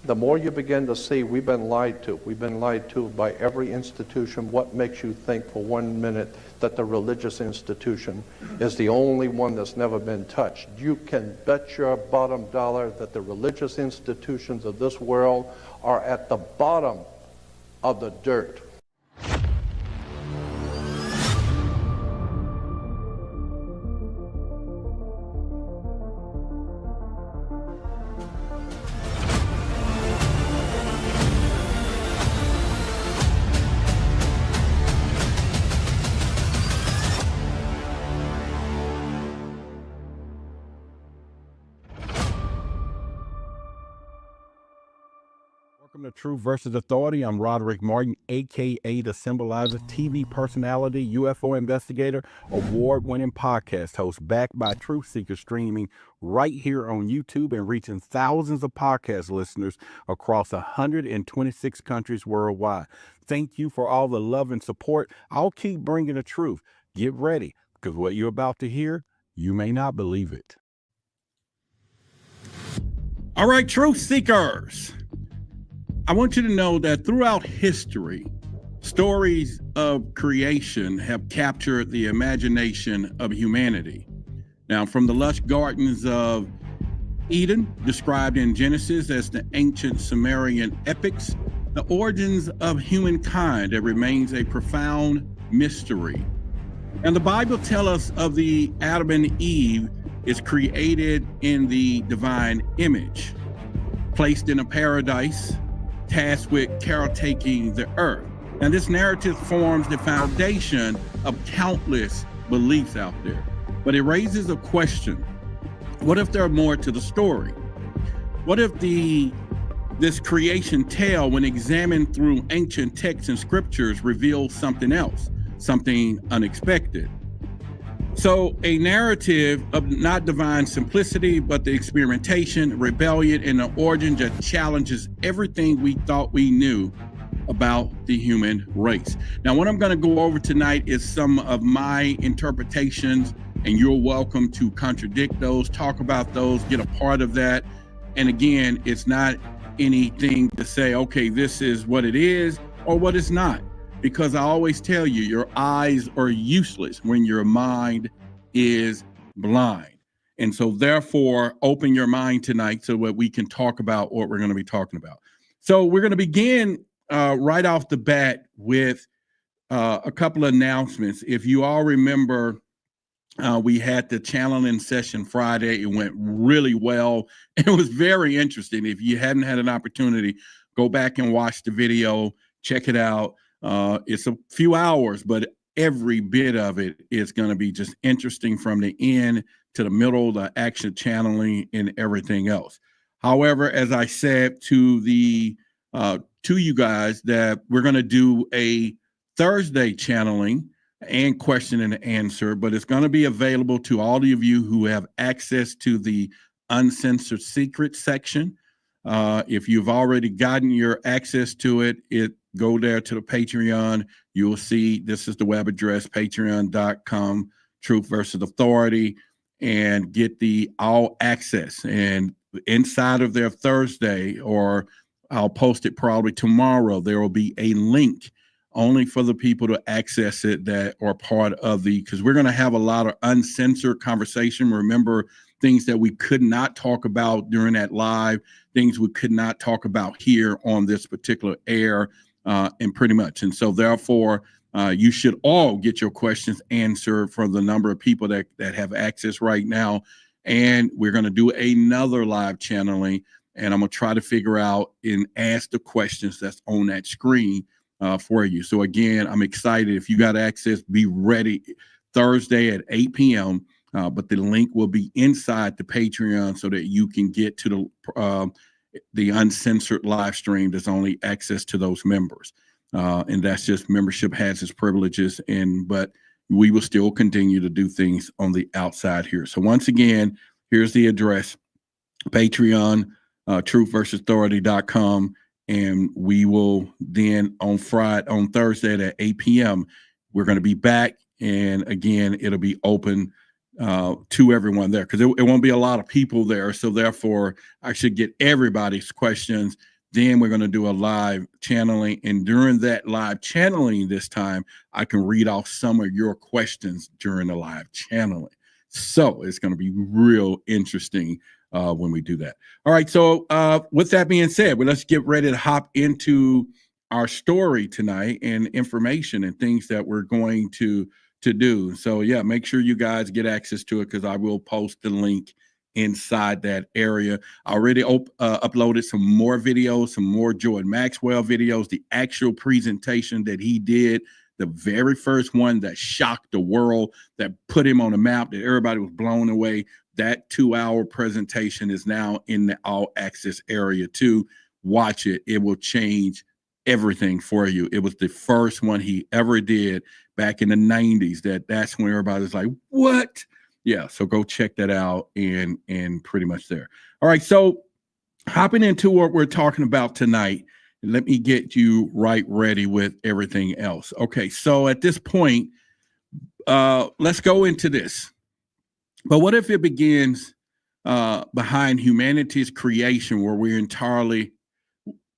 the more you begin to see we've been lied to. We've been lied to by every institution. What makes you think for 1 minute that the religious institution is the only one that's never been touched? You can bet your bottom dollar that the religious institutions of this world are at the bottom of the dirt. Welcome to Truth versus Authority. I'm Roderick Martin, a.k.a. The Symbolizer, TV personality, UFO investigator, award-winning podcast host, backed by Truth Seekers, streaming right here on YouTube and reaching thousands of podcast listeners across 126 countries worldwide. Thank you for all the love and support. I'll keep bringing the truth. Get ready, because what you're about to hear, you may not believe it. All right, Truth Seekers. I want you to know that throughout history, stories of creation have captured the imagination of humanity. Now, from the lush gardens of Eden, described in Genesis as the ancient Sumerian epics, the origins of humankind, that remains a profound mystery. And the Bible tells us of the Adam and Eve is created in the divine image, placed in a paradise, tasked with caretaking the earth. Now, this narrative forms the foundation of countless beliefs out there, but it raises a question. What if there are more to the story? What if this creation tale, when examined through ancient texts and scriptures, reveals something else, something unexpected? So a narrative of not divine simplicity, but the experimentation, rebellion, and the origin that challenges everything we thought we knew about the human race. Now, what I'm going to go over tonight is some of my interpretations, and you're welcome to contradict those, talk about those, get a part of that. And again, it's not anything to say, okay, this is what it is or what it's not. Because I always tell you, your eyes are useless when your mind is blind. And so therefore, open your mind tonight so that we can talk about what we're going to be talking about. So we're going to begin right off the bat with a couple of announcements. If you all remember, we had the channeling session Friday. It went really well. It was very interesting. If you hadn't had an opportunity, go back and watch the video, check it out. It's a few hours, but every bit of it is going to be just interesting from the end to the middle, the action channeling and everything else. However, as I said to you guys, that we're going to do a Thursday channeling and question and answer, but it's going to be available to all of you who have access to the uncensored secret section. If you've already gotten your access to it, go there to the Patreon. You will see this is the web address, patreon.com, Truth versus Authority, and get the all access. And inside of their Thursday, or I'll post it probably tomorrow, there will be a link only for the people to access it that are part of because we're going to have a lot of uncensored conversation. Remember, things that we could not talk about during that live, things we could not talk about here on this particular air, and pretty much. And so therefore, you should all get your questions answered for the number of people that have access right now. And we're going to do another live channeling, and I'm going to try to figure out and ask the questions that's on that screen for you. So again, I'm excited. If you got access, be ready Thursday at 8 p.m. But the link will be inside the Patreon so that you can get to the uncensored live stream. There's only access to those members. And that's just membership has its privileges, but we will still continue to do things on the outside here. So once again, here's the address, Patreon, truthversusauthority.com. And we will then on Thursday at 8 p.m., we're going to be back. And again, it'll be open to everyone there because it won't be a lot of people there. So therefore, I should get everybody's questions Then we're going to do a live channeling. And during that live channeling this time, I can read off some of your questions during the live channeling. So it's going to be real interesting when we do that. All right. So with that being said, well, let's get ready to hop into our story tonight and information and things that we're going to do. So yeah, make sure you guys get access to it, because I will post the link inside that area. I already uploaded some more videos, some more Jordan Maxwell videos, the actual presentation that he did, the very first one that shocked the world, that put him on the map, that everybody was blown away. That 2-hour presentation is now in the all access area too. Watch it. It will change everything for you. It was the first one he ever did back in the 90s. That's when everybody's like, what? Yeah, so go check that out and pretty much there. All right, so hopping into what we're talking about tonight, let me get you right ready with everything else. Okay, so at this point, let's go into this. But what if it begins behind humanity's creation, where we're entirely,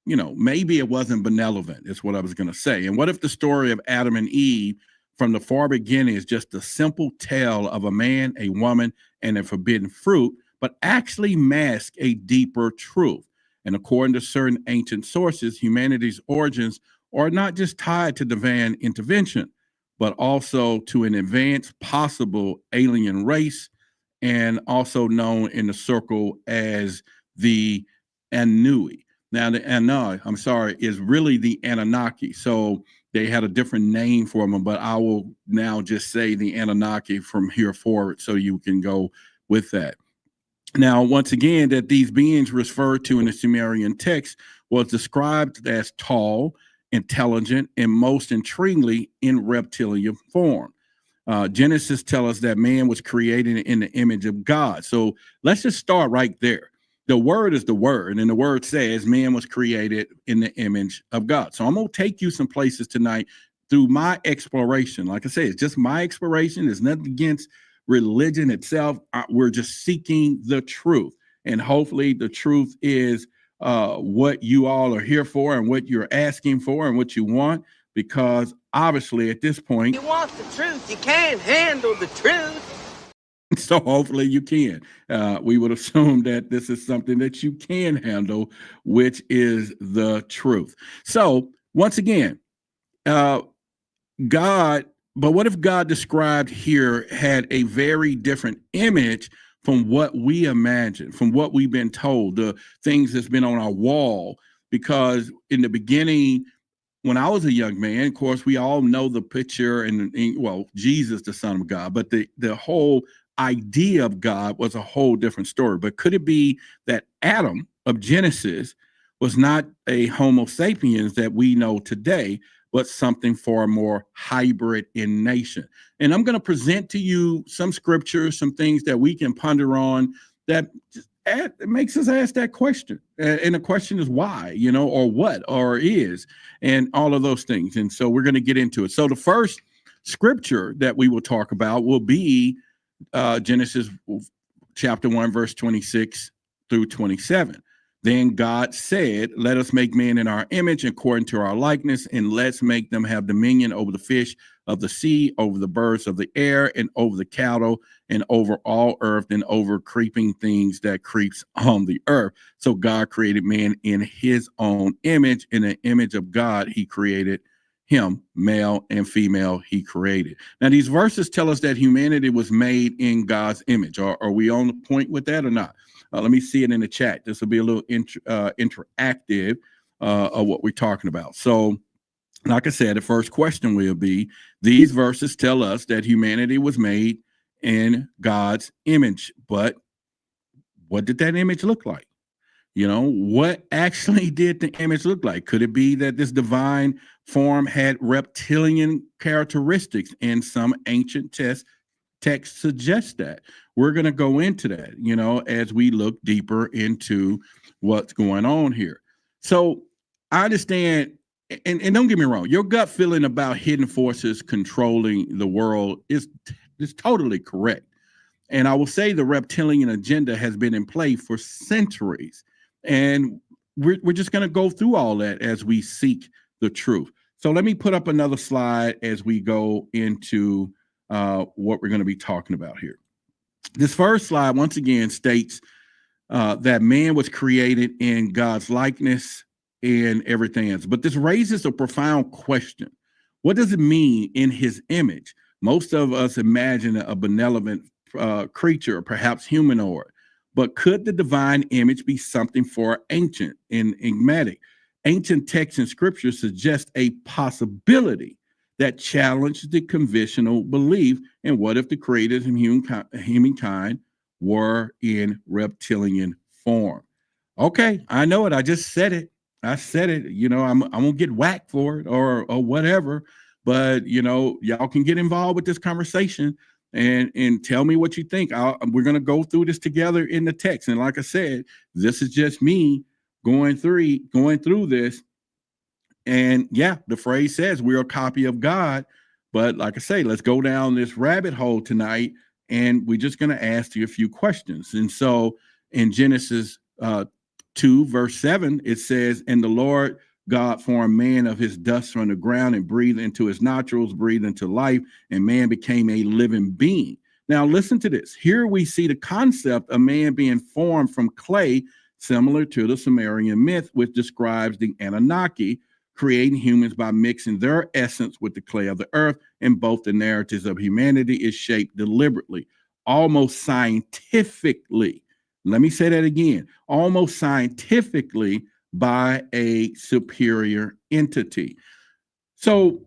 maybe it wasn't benevolent, is what I was going to say. And what if the story of Adam and Eve from the far beginning is just a simple tale of a man, a woman, and a forbidden fruit, but actually mask a deeper truth? And according to certain ancient sources, humanity's origins are not just tied to divine intervention, but also to an advanced possible alien race, and also known in the circle as the Anui. Now, the Anui, is really the Anunnaki. So they had a different name for them, but I will now just say the Anunnaki from here forward, so you can go with that. Now, once again, that these beings referred to in the Sumerian text was described as tall, intelligent, and most intriguingly in reptilian form. Genesis tells us that man was created in the image of God. So let's just start right there. The word is the word, and the word says man was created in the image of God. So I'm going to take you some places tonight through my exploration. Like I say, it's just my exploration. There's nothing against religion itself. We're just seeking the truth. And hopefully the truth is what you all are here for, and what you're asking for, and what you want, because obviously at this point, you want the truth, you can't handle the truth. So hopefully you can. We would assume that this is something that you can handle, which is the truth. So once again, God, but what if God described here had a very different image from what we imagine, from what we've been told, the things that's been on our wall? Because in the beginning, when I was a young man, of course, we all know the picture and Jesus, the Son of God, but the whole idea of God was a whole different story. But could it be that Adam of Genesis was not a Homo sapiens that we know today, but something far more hybrid in nation? And I'm going to present to you some scriptures, some things that we can ponder on that it makes us ask that question. And the question is why, or what, or is, and all of those things. And so we're going to get into it. So the first scripture that we will talk about will be Genesis chapter 1, verse 26 through 27. Then God said, let us make man in our image, according to our likeness, and let's make them have dominion over the fish of the sea, over the birds of the air, and over the cattle, and over all earth, and over creeping things that creeps on the earth. So God created man in his own image. In the image of God, he created him, male and female, he created. Now, these verses tell us that humanity was made in God's image. Are we on the point with that or not? Let me see it in the chat. This will be a little interactive of what we're talking about. So, like I said, the first question will be, these verses tell us that humanity was made in God's image. But what did that image look like? What actually did the image look like? Could it be that this divine form had reptilian characteristics? And some ancient texts suggest that. We're going to go into that, as we look deeper into what's going on here. So I understand, and don't get me wrong, your gut feeling about hidden forces controlling the world is totally correct. And I will say the reptilian agenda has been in play for centuries. And we're just going to go through all that as we seek the truth. So let me put up another slide as we go into what we're going to be talking about here. This first slide, once again, states that man was created in God's likeness and everything else. But this raises a profound question. What does it mean in his image? Most of us imagine a benevolent creature, or perhaps humanoid. But could the divine image be something for ancient and enigmatic? Ancient texts and scriptures suggest a possibility that challenged the conventional belief. And what if the creators of humankind were in reptilian form? Okay, I know it. I just said it. I said it. You know, I'm gonna get whacked for it or whatever. But you know, y'all can get involved with this conversation and tell me what you think. We're gonna go through this together in the text. And like I said, this is just me going through this. And yeah, the phrase says we're a copy of God. But like I say, let's go down this rabbit hole tonight, and we're just going to ask you a few questions. And so in Genesis 2, verse 7, it says, "And the Lord God formed man of his dust from the ground and breathed into his nostrils, breathed into life, and man became a living being." Now listen to this. Here we see the concept of man being formed from clay, similar to the Sumerian myth, which describes the Anunnaki creating humans by mixing their essence with the clay of the earth. And both the narratives of humanity is shaped deliberately, almost scientifically. Let me say that again, almost scientifically by a superior entity. So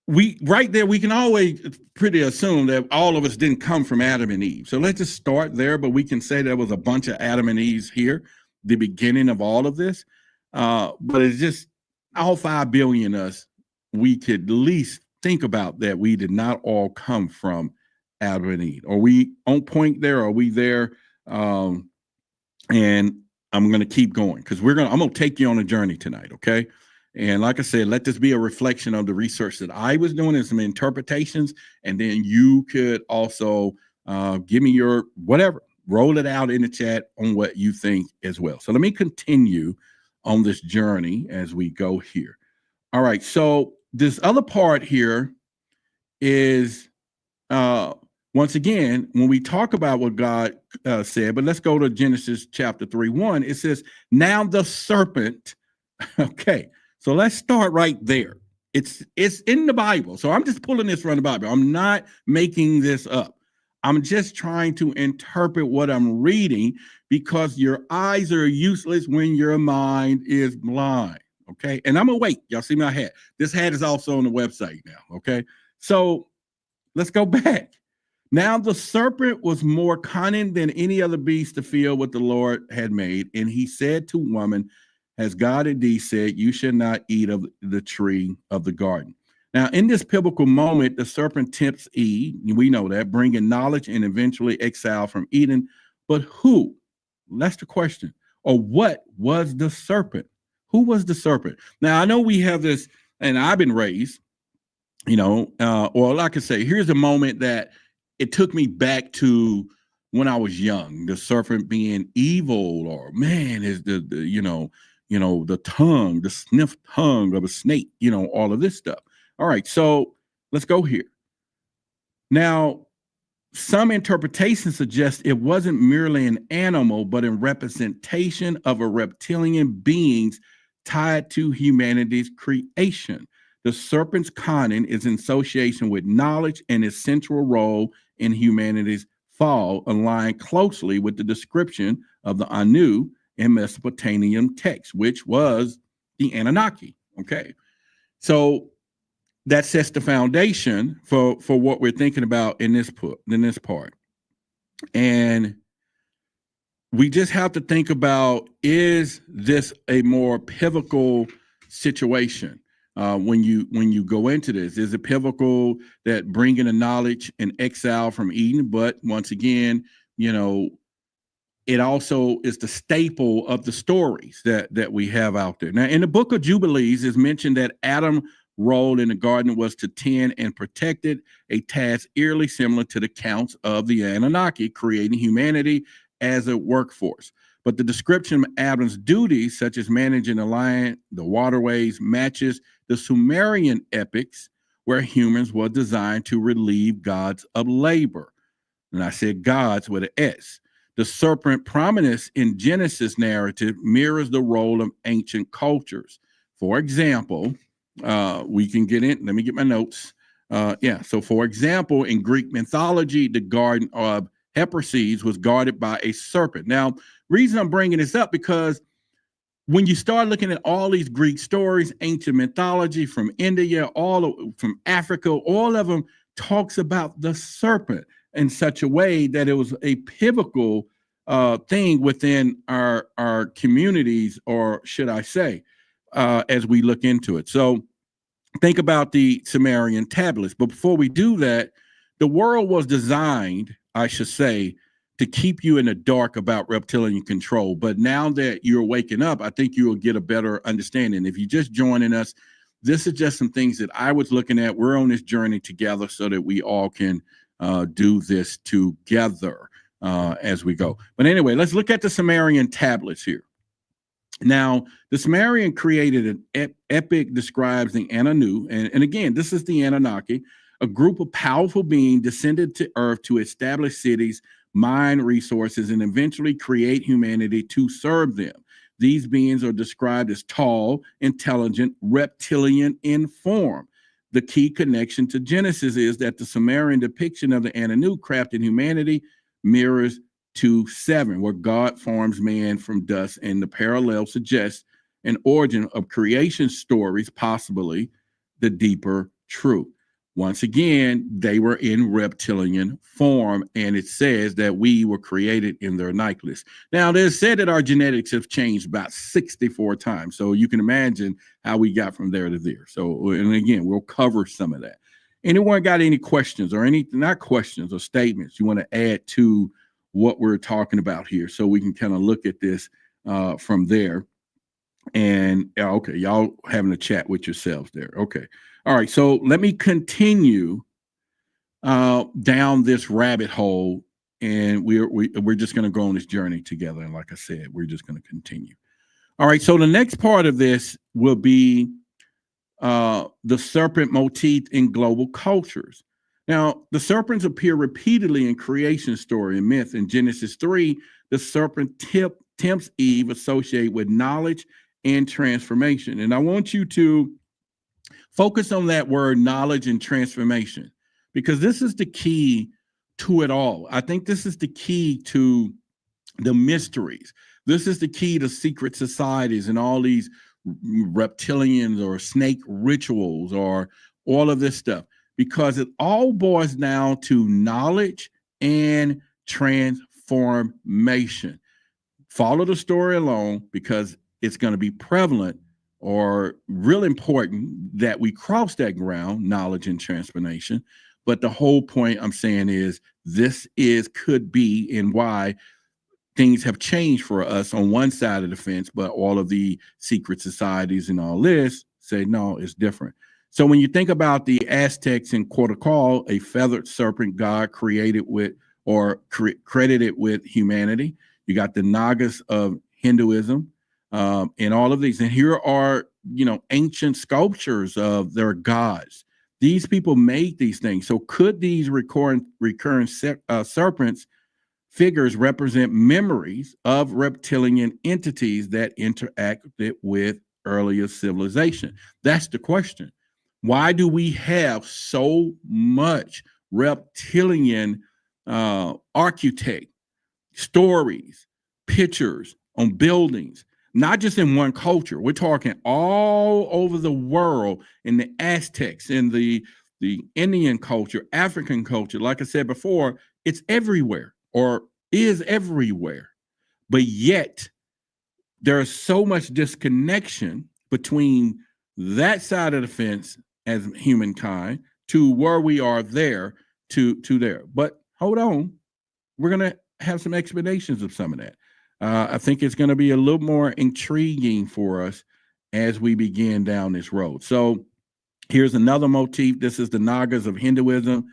we can always pretty assume that all of us didn't come from Adam and Eve. So let's just start there, but we can say there was a bunch of Adam and Eves here, the beginning of all of this. But it's just all 5 billion of us, we could at least think about that we did not all come from Adam and Eve. Are we on point there? Are we there? And I'm going to keep going because I'm going to take you on a journey tonight. Okay. And like I said, let this be a reflection of the research that I was doing and some interpretations. And then you could also give me your whatever, roll it out in the chat on what you think as well. So let me continue on this journey as we go here. All right. So this other part here is, once again, when we talk about what God said, but let's go to Genesis chapter 3:1. It says, "Now the serpent." Okay. So let's start right there. It's in the Bible. So I'm just pulling this from the Bible. I'm not making this up. I'm just trying to interpret what I'm reading, because your eyes are useless when your mind is blind. Okay. And I'm gonna wait. Y'all see my hat. This hat is also on the website now. Okay. So let's go back. "Now the serpent was more cunning than any other beast to feel what the Lord had made. And he said to woman, Has God indeed said, you should not eat of the tree of the garden?" Now, in this pivotal moment, the serpent tempts Eve. We know that, bringing knowledge and eventually exile from Eden. But who? That's the question. Or what was the serpent? Who was the serpent? Now, I know we have this, and I've been raised, or like I say, here's a moment that it took me back to when I was young. The serpent being evil, or man, is the tongue, the sniff tongue of a snake, all of this stuff. All right, so let's go here. Now, some interpretations suggest it wasn't merely an animal, but a representation of a reptilian beings tied to humanity's creation. The serpent's cunning is in association with knowledge and its central role in humanity's fall, aligned closely with the description of the Anu in Mesopotamian text, which was the Anunnaki. Okay, so that sets the foundation for what we're thinking about in this part. And we just have to think about, is this a more pivotal situation? When you go into this, is it pivotal that bringing the knowledge and exile from Eden? But once again, it also is the staple of the stories that we have out there. Now, in the book of Jubilees, it's mentioned that Adam's role in the garden was to tend and protect it, a task eerily similar to the counts of the Anunnaki, creating humanity as a workforce. but the description of Adam's duties, such as managing the land, the waterways, matches the Sumerian epics, where humans were designed to relieve gods of labor. And I said gods with an S. The serpent prominence in Genesis narrative mirrors the role of ancient cultures. For example, we can get in, let me get my notes. So for example, in Greek mythology, the garden of Hesperides was guarded by a serpent. Now, reason I'm bringing this up, because when you start looking at all these Greek stories, ancient mythology from India, from Africa, all of them talks about the serpent in such a way that it was a pivotal thing within our communities, or should I say, as we look into it. So think about the Sumerian tablets. But before we do that, the world was designed, I should say, to keep you in the dark about reptilian control. But now that you're waking up, I think you will get a better understanding. If you're just joining us, this is just some things that I was looking at. We're on this journey together so that we all can do this together as we go. But anyway, let's look at the Sumerian tablets here. Now, the Sumerian created an epic describes the Anu, and again, this is the Anunnaki, a group of powerful beings descended to Earth to establish cities, mine resources, and eventually create humanity to serve them. These beings are described as tall, intelligent, reptilian in form. The key connection to Genesis is that the Sumerian depiction of the Anu crafted humanity mirrors 2:7, where God forms man from dust, and the parallel suggests an origin of creation stories, possibly the deeper truth. Once again, they were in reptilian form, and it says that we were created in their likeness. Now, there's said that our genetics have changed about 64 times, so you can imagine how we got from there to there. So, and again, we'll cover some of that. Anyone got any questions or not questions or statements you want to add to what we're talking about here, so we can kind of look at this from there? And okay, y'all having a chat with yourselves there. Okay. All right. So let me continue down this rabbit hole, and we're just going to go on this journey together. And like I said, we're just going to continue. All right. So the next part of this will be the serpent motif in global cultures. Now, the serpents appear repeatedly in creation story and myth. In Genesis 3, the serpent tempts Eve, associated with knowledge and transformation. And I want you to focus on that word, knowledge and transformation, because this is the key to it all. I think this is the key to the mysteries. This is the key to secret societies and all these reptilians or snake rituals or all of this stuff, because it all boils down to knowledge and transformation. Follow the story along, because it's going to be prevalent or real important that we cross that ground, knowledge and transformation. But the whole point I'm saying is could be and why things have changed for us on one side of the fence, but all of the secret societies and all this say, no, it's different. So when you think about the Aztecs in Quetzalcoatl, a feathered serpent god created with or credited with humanity, you got the Nagas of Hinduism, and all of these. And here are, ancient sculptures of their gods. These people made these things. So could these recurring serpents figures represent memories of reptilian entities that interacted with earlier civilization? That's the question. Why do we have so much reptilian architect stories, pictures on buildings? Not just in one culture. We're talking all over the world, in the Aztecs, in the Indian culture, African culture. Like I said before, it's everywhere, or is everywhere. But yet, there's so much disconnection between that side of the fence as humankind to where we are there to there. But hold on, we're going to have some explanations of some of that. I think it's going to be a little more intriguing for us as we begin down this road. So here's another motif. This is the Nagas of Hinduism,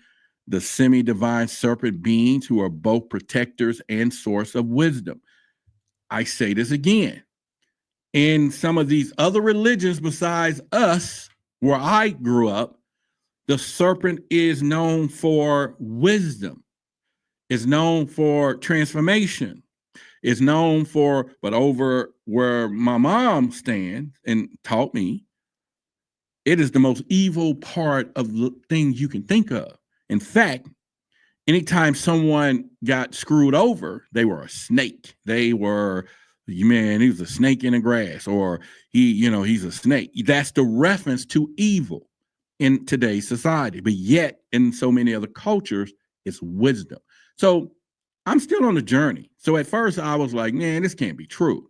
the semi-divine serpent beings who are both protectors and source of wisdom. I say this again. In some of these other religions besides us, where I grew up, the serpent is known for wisdom, is known for transformation, is known for, but over where my mom stands and taught me, it is the most evil part of the things you can think of. In fact, anytime someone got screwed over, they were a snake. They were, man, he was a snake in the grass, or he's a snake. That's the reference to evil in today's society. But yet, in so many other cultures, it's wisdom. So I'm still on the journey. So at first I was like, man, this can't be true.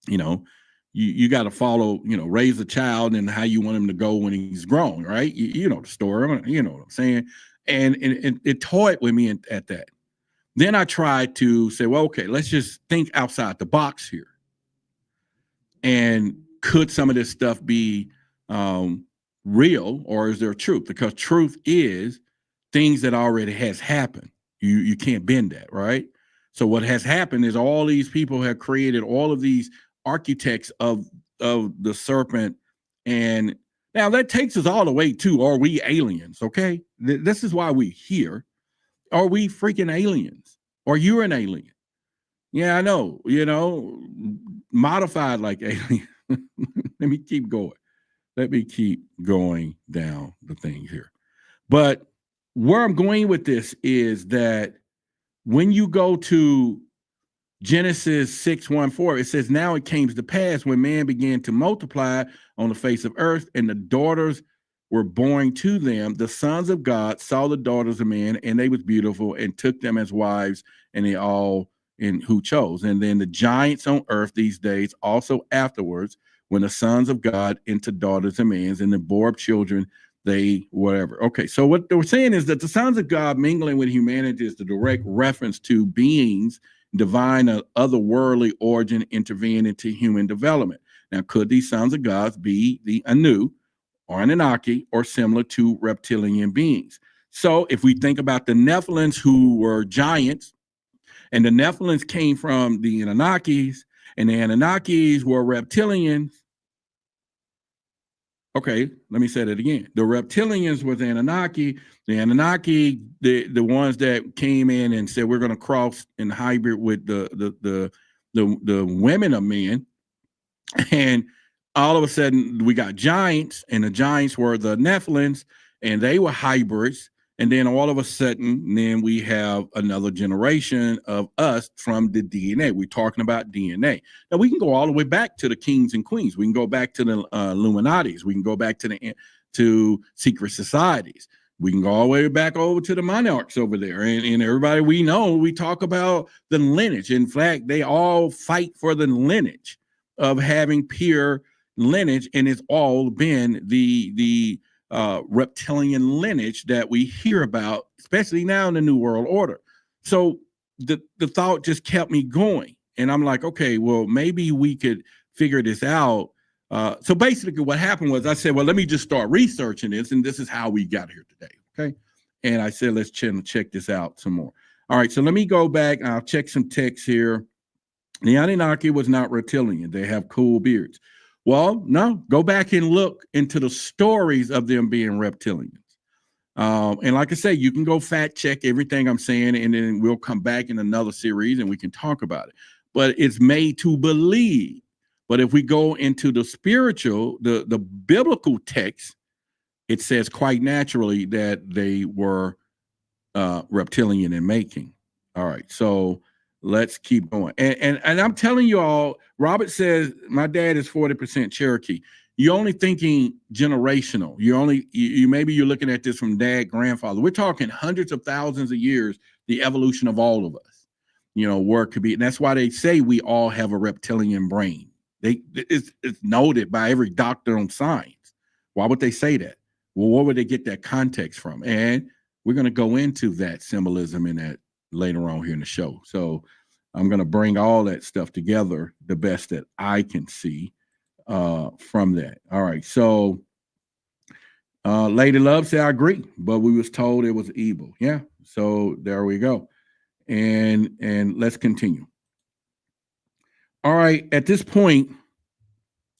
You got to follow, raise a child and how you want him to go when he's grown, right? You know the story, you know what I'm saying? And it toyed with me at that. Then I tried to say, well, okay, let's just think outside the box here. And could some of this stuff be real, or is there truth? Because truth is things that already has happened. You can't bend that, right? So what has happened is all these people have created all of these architects of the serpent. And now that takes us all the way to, are we aliens? Okay. This is why we're here. Are we freaking aliens? Or you're an alien? Yeah, I know, modified like alien. Let me keep going. Let me keep going down the thing here. But where I'm going with this is that when you go to Genesis 6:1-4, it says, now it came to pass when man began to multiply on the face of earth, and the daughters were born to them. The sons of God saw the daughters of men, and they was beautiful, and took them as wives, and they all in who chose. And then the giants on earth these days also afterwards, when the sons of God into daughters of men, and the bore up children, they whatever. Okay, so what they're saying is that the sons of God mingling with humanity is the direct reference to beings divine or otherworldly origin intervene into human development. Now, could these sons of God be the Anu or Anunnaki or similar to reptilian beings? So if we think about the Nephilims, who were giants, and the Nephilims came from the Anunnakis, and the Anunnakis were reptilians. Okay, let me say that again. The reptilians were the Anunnaki. The Anunnaki, the ones that came in and said we're going to cross and hybrid with the women of men, and all of a sudden we got giants, and the giants were the Nephilims, and they were hybrids. And then all of a sudden, then we have another generation of us from the DNA. We're talking about DNA. Now, we can go all the way back to the kings and queens. We can go back to the illuminatis. We can go back to secret societies. We can go all the way back over to the monarchs over there. And everybody we know, we talk about the lineage. In fact, they all fight for the lineage of having pure lineage, and it's all been the reptilian lineage that we hear about, especially now in the New World Order. So the thought just kept me going. And I'm like, okay, well, maybe we could figure this out. So basically what happened was I said, well, let me just start researching this. And this is how we got here today. Okay. And I said, let's check this out some more. All right. So let me go back. I'll check some text here. The Anunnaki was not reptilian. They have cool beards. Well, no, go back and look into the stories of them being reptilians. And like I say, you can go fact check everything I'm saying, and then we'll come back in another series and we can talk about it. But it's made to believe. But if we go into the spiritual, the biblical text, it says quite naturally that they were reptilian in making. All right, so let's keep going. And I'm telling you all, Robert says, my dad is 40% Cherokee. You're only thinking generational. Maybe you're looking at this from dad, grandfather. We're talking hundreds of thousands of years, the evolution of all of us, where it could be. And that's why they say we all have a reptilian brain. It's noted by every doctor on science. Why would they say that? Well, where would they get that context from? And we're going to go into that symbolism in that later on here in the show. So I'm going to bring all that stuff together the best that I can see from that. All right. So Lady Love said, I agree, but we was told it was evil. Yeah. So there we go. And let's continue. All right, at this point,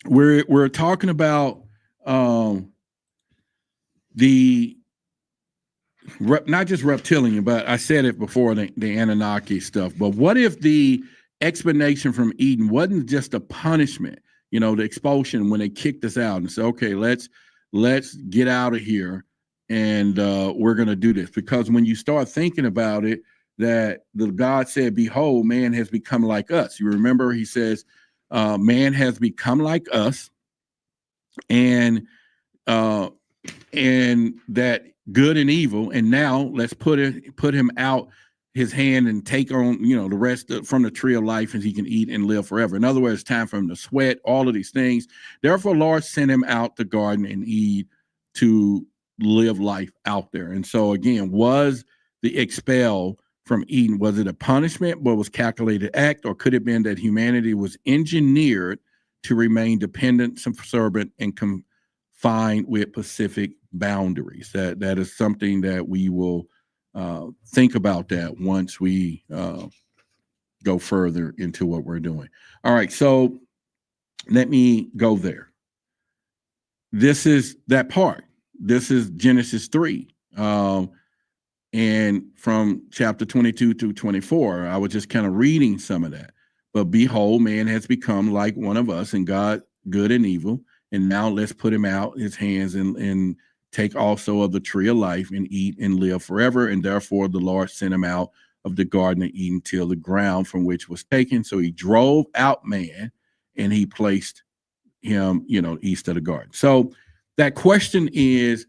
we're talking about not just reptilian, but I said it before, the Anunnaki stuff. But what if the explanation from Eden wasn't just a punishment? You know, the expulsion when they kicked us out and said, "Okay, let's get out of here, and we're going to do this." Because when you start thinking about it, that the God said, "Behold, man has become like us." You remember, He says, "Man has become like us," and that good and evil, and now let's put him out his hand and take on, you know, the rest from the tree of life, and he can eat and live forever. In other words, it's time for him to sweat, all of these things. Therefore, Lord sent him out the garden and Eve to live life out there. And so again, was the expel from Eden, was it a punishment, but was calculated act, or could it have been that humanity was engineered to remain dependent, subservient, and confined with specific boundaries? That is something that we will think about that once we go further into what we're doing. All right, so let me go there. This is that part. This is Genesis 3. And from chapter 22 to 24, I was just kind of reading some of that. But behold, man has become like one of us, and God, good and evil. And now let's put him out his hands and take also of the tree of life and eat and live forever. And therefore the Lord sent him out of the garden of Eden till the ground from which was taken. So he drove out man and he placed him, you know, east of the garden. So that question is,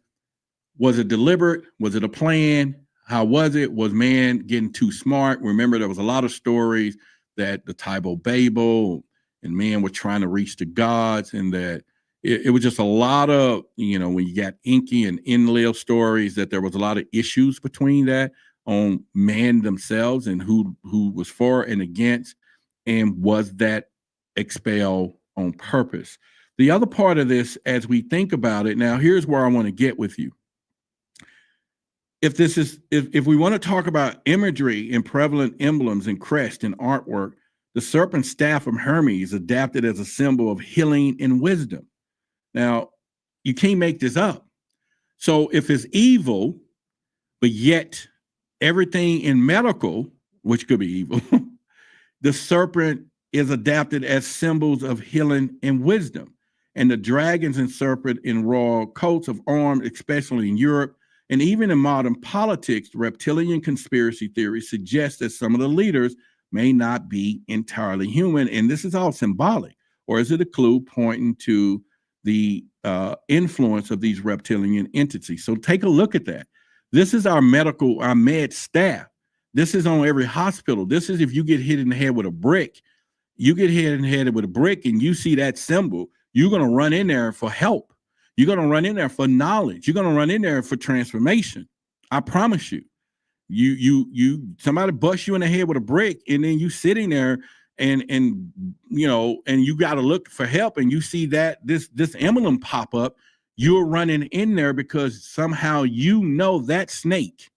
was it deliberate? Was it a plan? How was it? Was man getting too smart? Remember, there was a lot of stories that the Tower of Babel and man were trying to reach the gods, and that it was just a lot of, you know, when you got Icke and Enlil stories, that there was a lot of issues between that on man themselves and who was for and against, and was that expel on purpose. The other part of this, as we think about it, now here's where I want to get with you. If we want to talk about imagery and prevalent emblems and crest and artwork, the serpent staff of Hermes adapted as a symbol of healing and wisdom. Now, you can't make this up. So if it's evil, but yet everything in medical, which could be evil, the serpent is adapted as symbols of healing and wisdom. And the dragons and serpent in royal coats of arms, especially in Europe, and even in modern politics, reptilian conspiracy theory suggests that some of the leaders may not be entirely human. And this is all symbolic. Or is it a clue pointing to the influence of these reptilian entities? So take a look at that. This is our med staff. This is on every hospital. This is if you get hit in the head with a brick, you get hit in the head with a brick and you see that symbol, you're going to run in there for help. You're going to run in there for knowledge. You're going to run in there for transformation. I promise you. Somebody busts you in the head with a brick, and then you sitting there and you know, and you got to look for help, and you see that this emblem pop up. You're running in there because somehow you know that snake,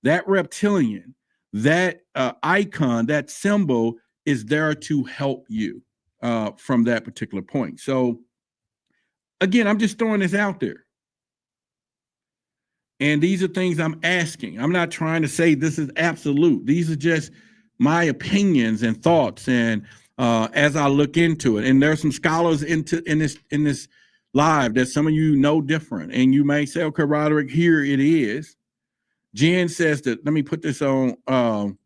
that reptilian, that icon, that symbol is there to help you from that particular point. So again, I'm just throwing this out there. And these are things I'm asking. I'm not trying to say this is absolute. These are just my opinions and thoughts. And as I look into it, and there's some scholars in this live that some of you know different. And you may say, okay, Roderick, here it is. Jen says that, let me put this on.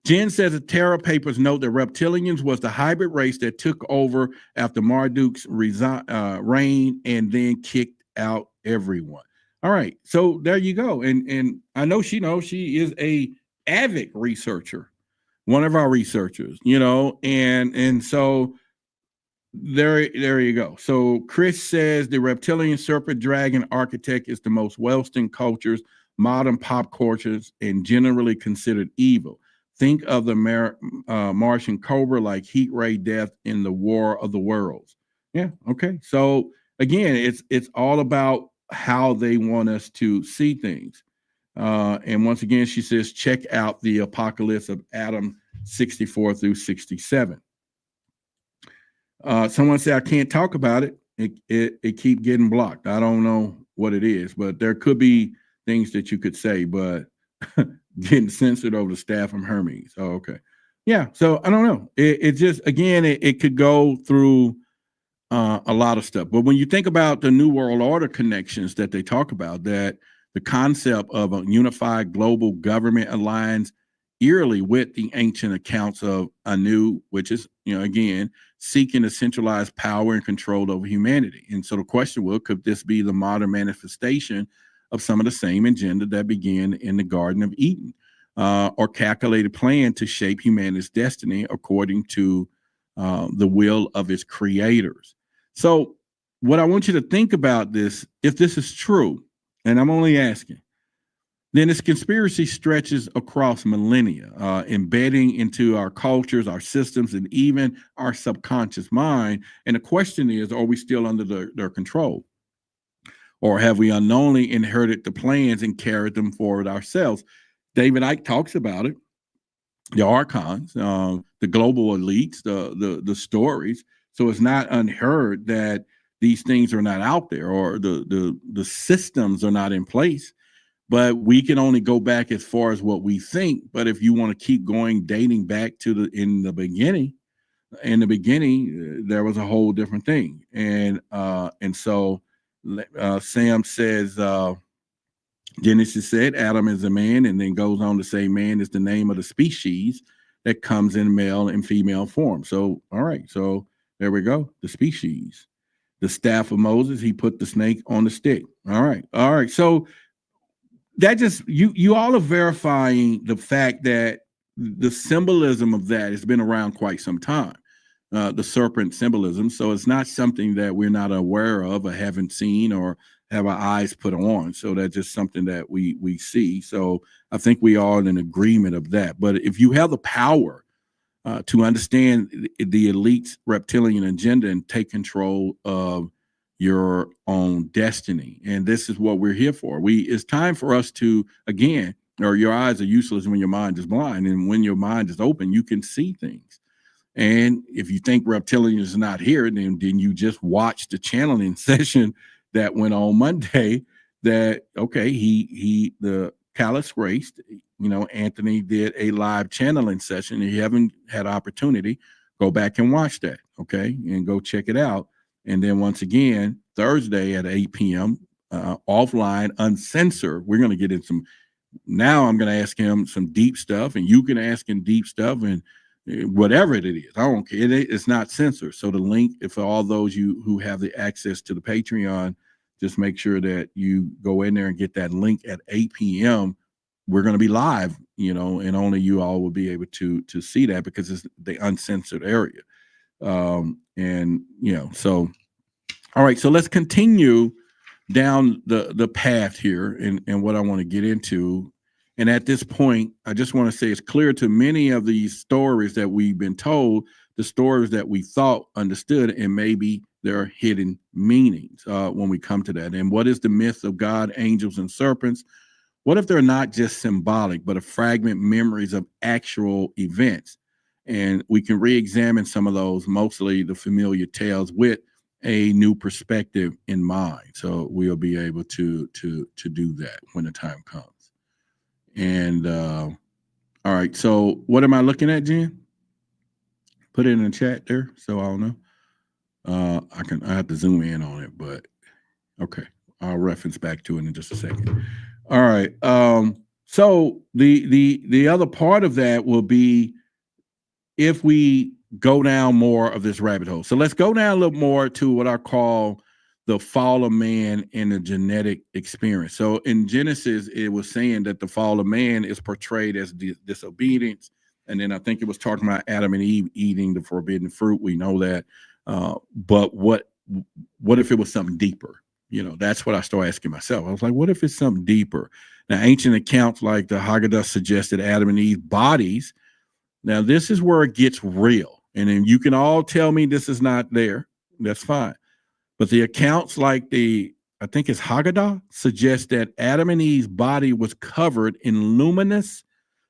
Jen says the Terra Papers note that reptilians was the hybrid race that took over after Marduk's reign and then kicked out everyone. All right, so there you go. And I know she knows she is a avid researcher, one of our researchers, you know, and so there you go. So Chris says the reptilian serpent dragon architect is the most Western cultures, modern pop cultures, and generally considered evil. Think of the Martian cobra like heat ray death in the War of the Worlds. Yeah, okay. So again, it's all about how they want us to see things. And once again, she says, check out the Apocalypse of Adam 64 through 67. Someone said I can't talk about it. It keep getting blocked. I don't know what it is, but there could be things that you could say, but getting censored over the staff from Hermes. Oh, okay. Yeah. So I don't know. It just, again, it could go through a lot of stuff. But when you think about the New World Order connections that they talk about, that the concept of a unified global government aligns eerily with the ancient accounts of Anu, which is, again, seeking to centralize power and control over humanity. And so the question was, could this be the modern manifestation of some of the same agenda that began in the Garden of Eden, or calculated plan to shape humanity's destiny according to the will of its creators? So what I want you to think about this, if this is true, and I'm only asking, then this conspiracy stretches across millennia, embedding into our cultures, our systems, and even our subconscious mind. And the question is, are we still under their control? Or have we unknowingly inherited the plans and carried them forward ourselves? David Icke talks about it, the archons, the global elites, the stories. So it's not unheard that these things are not out there, or the systems are not in place. But we can only go back as far as what we think. But if you want to keep going, dating back to in the beginning, there was a whole different thing. And so Sam says, Genesis said Adam is a man, and then goes on to say man is the name of the species that comes in male and female form. So, all right. So there we go. The species. The staff of Moses, he put the snake on the stick. All right. All right. So that just, you all are verifying the fact that the symbolism of that has been around quite some time, the serpent symbolism. So it's not something that we're not aware of or haven't seen or have our eyes put on. So that's just something that we see. So I think we are in agreement of that. But if you have the power to understand the elite's reptilian agenda and take control of your own destiny, and this is what we're here for. It's time for us to, again, or your eyes are useless when your mind is blind, and when your mind is open, you can see things. And if you think reptilian is not here, then you just watch the channeling session that went on Monday. That okay, the Callus graced, Anthony did a live channeling session. If you haven't had opportunity, go back and watch that, okay, and go check it out. And then once again, Thursday at 8 p.m., offline, uncensored, we're going to get in some. Now I'm going to ask him some deep stuff, and you can ask him deep stuff, and whatever it is. I don't care. It's not censored. So the link, for all those who have the access to the Patreon, just make sure that you go in there and get that link at 8 p.m. We're going to be live, and only you all will be able to see that because it's the uncensored area. So, all right, so let's continue down the path here and what I want to get into. And at this point, I just want to say it's clear to many of these stories that we've been told, the stories that we thought understood, and maybe there are hidden meanings when we come to that. And what is the myth of God, angels, and serpents? What if they're not just symbolic, but a fragment memories of actual events? And we can re-examine some of those, mostly the familiar tales, with a new perspective in mind. So we'll be able to do that when the time comes. And all right, so what am I looking at, Jen? Put it in the chat there, so I'll know. I have to zoom in on it, but okay, I'll reference back to it in just a second. All right. So the other part of that will be if we go down more of this rabbit hole. So let's go down a little more to what I call the fall of man and the genetic experience. So in Genesis, it was saying that the fall of man is portrayed as disobedience. And then I think it was talking about Adam and Eve eating the forbidden fruit. We know that. But what if it was something deeper? That's what I started asking myself. I was like, what if it's something deeper? Now, ancient accounts like the Haggadah suggested Adam and Eve's bodies. Now, this is where it gets real. And then you can all tell me this is not there. That's fine. But the accounts like I think it's Haggadah, suggest that Adam and Eve's body was covered in luminous,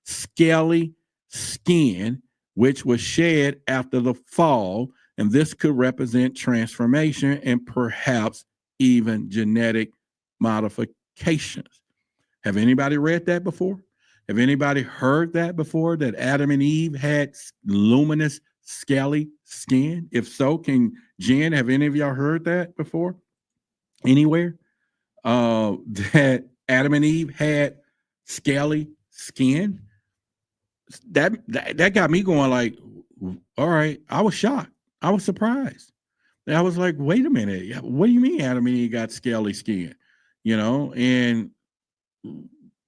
scaly skin, which was shed after the fall, and this could represent transformation and perhaps even genetic modifications. Have anybody read that before? Have anybody heard that before, that Adam and Eve had luminous, scaly skin? If so, can Jen, have any of y'all heard that before? Anywhere? That Adam and Eve had scaly skin? That got me going like, all right, I was shocked. I was surprised. And I was like, wait a minute. What do you mean Adam and Eve got scaly skin? And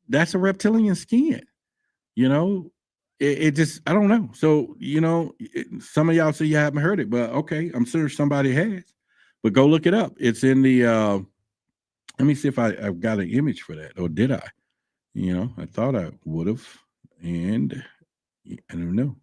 that's a reptilian skin. It just, I don't know. So, some of y'all say you haven't heard it, but okay, I'm sure somebody has. But go look it up. It's in the, let me see if I've got an image for that, or did I? I thought I would have, and I don't know.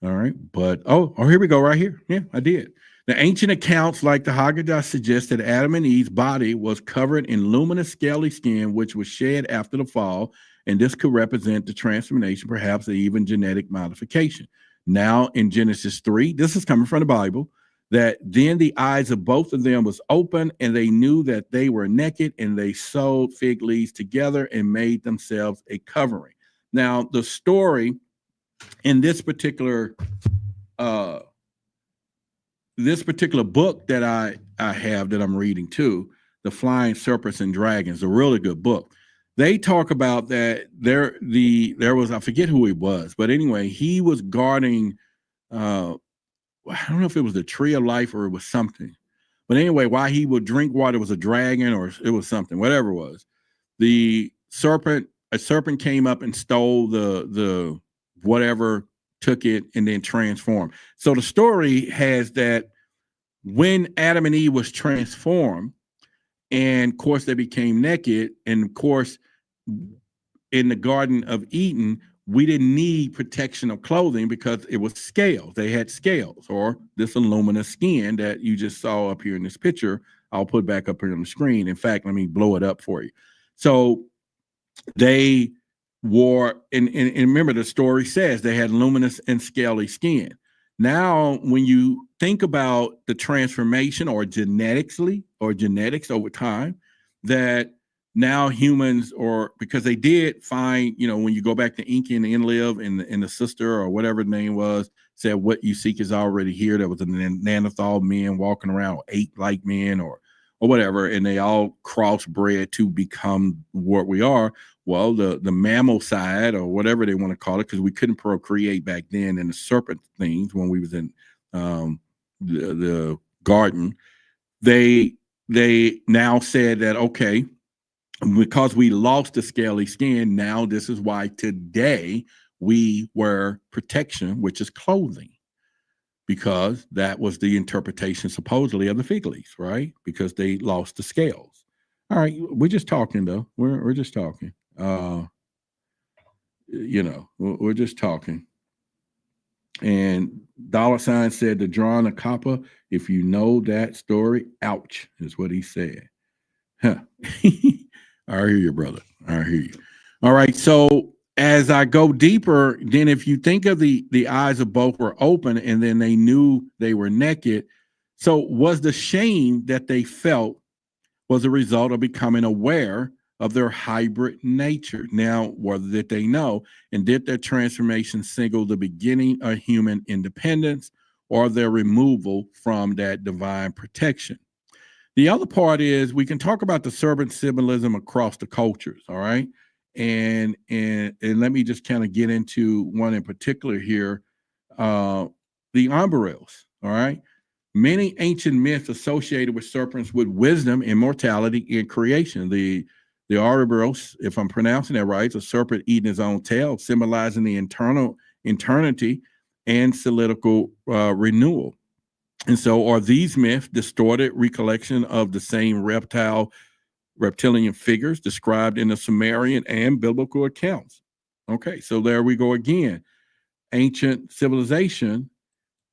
All right, but here we go, right here. Yeah, I did. The ancient accounts, like the Haggadah, suggest that Adam and Eve's body was covered in luminous, scaly skin, which was shed after the fall, and this could represent the transformation, perhaps even genetic modification. Now, in Genesis 3, this is coming from the Bible, that then the eyes of both of them was open, and they knew that they were naked, and they sewed fig leaves together and made themselves a covering. Now, the story in this particular book that I have that I'm reading too, The Flying Serpents and Dragons, a really good book. They talk about that there was, I forget who he was, but anyway, he was guarding, I don't know if it was the tree of life or it was something. But anyway, while he would drink water, it was a dragon or it was something, whatever it was. A serpent came up and stole the whatever, took it, and then transformed. So the story has that when Adam and Eve was transformed, and of course they became naked, and of course in the Garden of Eden, we didn't need protection of clothing because it was scales. They had scales, or this luminous skin that you just saw up here in this picture. I'll put back up here on the screen. In fact, let me blow it up for you. So they wore, and remember the story says they had luminous and scaly skin. Now, when you think about the transformation or genetics over time, that now humans, or because they did find, when you go back to Icke and Enliv and the sister or whatever the name was, said what you seek is already here. There was a Neanderthal men walking around, ape-like men or whatever, and they all crossbred to become what we are. Well, the mammal side, or whatever they want to call it, because we couldn't procreate back then in the serpent things when we was in the garden, they now said that, okay, because we lost the scaly skin, now this is why today we wear protection, which is clothing, because that was the interpretation supposedly of the fig leaves, right? Because they lost the scales. All right, we're just talking though. We're just talking. We're just talking. And $ said the drawing of copper, if you know that story, ouch, is what he said. Huh. I hear you, brother. I hear you. All right. So as I go deeper, then if you think of the eyes of both were open and then they knew they were naked. So was the shame that they felt was a result of becoming aware of their hybrid nature? Now, what did they know? And did their transformation signal the beginning of human independence or their removal from that divine protection? The other part is we can talk about the serpent symbolism across the cultures, all right? And let me just kind of get into one in particular here, the umbrellas, all right? Many ancient myths associated with serpents with wisdom, immortality, and creation. The Ouroboros, if I'm pronouncing that right, is a serpent eating his own tail, symbolizing the eternity and cylindrical renewal. And so are these myths distorted recollection of the same reptilian figures described in the Sumerian and biblical accounts? Okay, so there we go again. Ancient civilization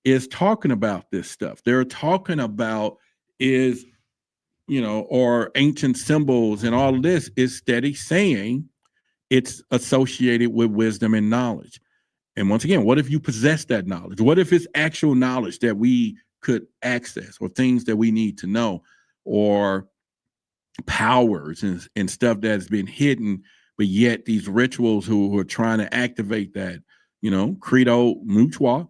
is talking about this stuff. They're talking about or ancient symbols and all of this is steady saying it's associated with wisdom and knowledge. And once again, what if you possess that knowledge? What if it's actual knowledge that we could access, or things that we need to know, or powers and stuff that's been hidden, but yet these rituals who are trying to activate that, credo mutua,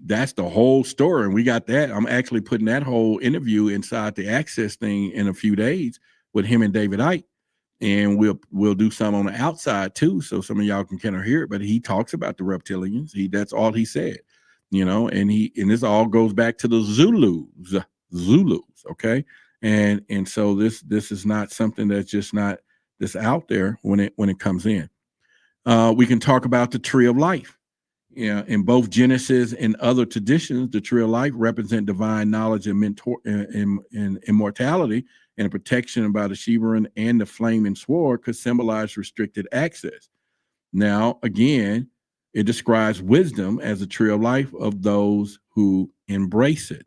that's the whole story. And we got that. I'm actually putting that whole interview inside the Access thing in a few days with him and David Icke. And we'll do some on the outside too, so some of y'all can kind of hear it. But he talks about the reptilians. That's all he said, and this all goes back to the Zulus, okay? And so this is not something that's just not this out there when it comes in. We can talk about the tree of life. In both Genesis and other traditions, the tree of life represent divine knowledge and immortality, and a protection by the Shebarim and the flaming sword could symbolize restricted access. Now, again, it describes wisdom as a tree of life of those who embrace it.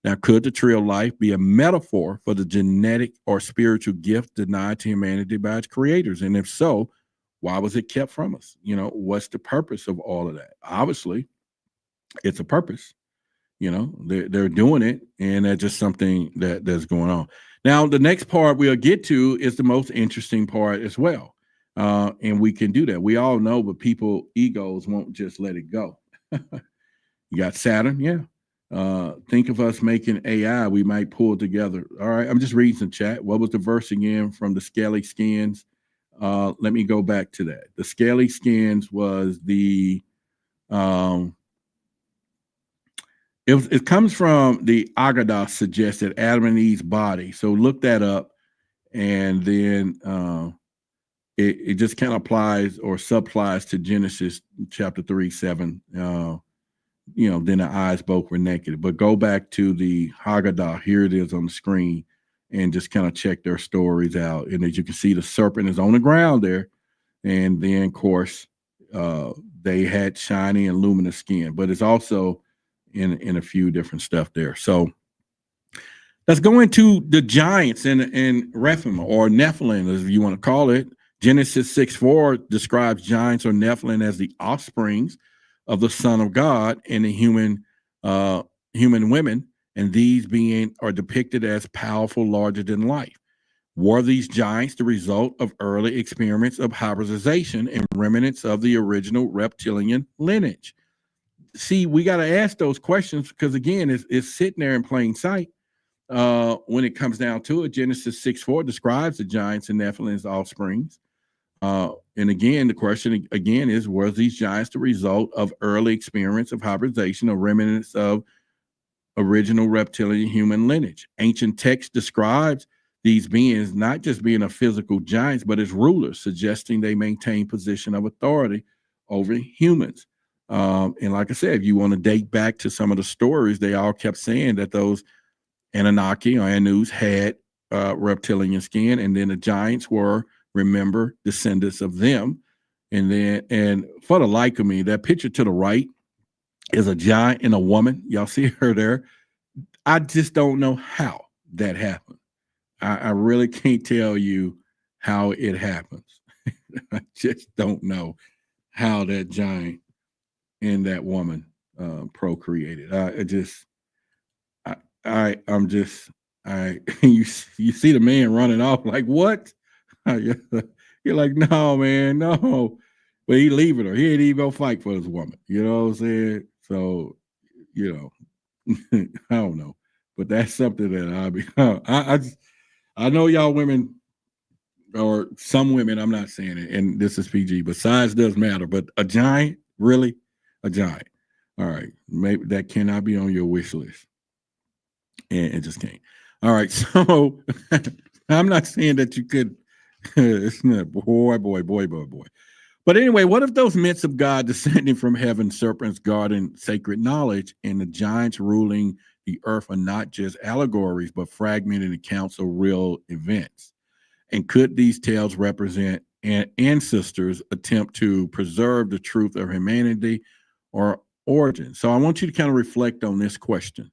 Now, could the tree of life be a metaphor for the genetic or spiritual gift denied to humanity by its creators? And if so, why was it kept from us? What's the purpose of all of that? Obviously, it's a purpose. They're doing it, and that's just something that's going on. Now, the next part we'll get to is the most interesting part as well. And we can do that. We all know, but people egos won't just let it go. You got Saturn, yeah. Think of us making AI, we might pull together. All right, I'm just reading some chat. What was the verse again from the Scaly Skins? Let me go back to that. The Scaly Skins was the it comes from the Agadah suggested Adam and Eve's body. So look that up, and then it just kind of applies or supplies to Genesis chapter 3:7. Then the eyes both were naked. But go back to the Haggadah. Here it is on the screen, and just kind of check their stories out. And as you can see, the serpent is on the ground there. And then, of course, they had shiny and luminous skin, but it's also in a few different stuff there. So let's go into the giants and Rephaim, or Nephilim, as you want to call it. Genesis 6:4 describes giants or Nephilim as the offsprings of the Son of God and the human women, and these being are depicted as powerful, larger than life. Were these giants the result of early experiments of hybridization and remnants of the original reptilian lineage? See, we got to ask those questions because, again, it's sitting there in plain sight. When it comes down to it, Genesis 6:4 describes the giants and Nephilim's offsprings. And again, the question again is, were these giants the result of early experiments of hybridization or remnants of original reptilian human lineage? Ancient text describes these beings not just being a physical giants, but as rulers, suggesting they maintain position of authority over humans. And like I said, if you want to date back to some of the stories, they all kept saying that those Anunnaki or Anus had reptilian skin, and then the giants were, remember, descendants of them. And for the like of me, that picture to the right is a giant and a woman. Y'all see her there. I just don't know how that happened. I really can't tell you how it happens. I just don't know how that giant and that woman procreated. You see the man running off like, what? You're like, no, man, no. But he leaving her. He ain't even gonna fight for this woman. You know what I'm saying? So, I don't know. But that's something that I know y'all women, or some women, I'm not saying it, and this is PG, but size does matter. But a giant, really? A giant. All right. Maybe that cannot be on your wish list. And it just can't. All right. So I'm not saying that you could. It's not boy. But anyway, what if those myths of God descending from heaven, serpents guarding sacred knowledge, and the giants ruling the earth are not just allegories, but fragmented accounts of real events? And could these tales represent ancestors' attempt to preserve the truth of humanity or origin? So I want you to kind of reflect on this question.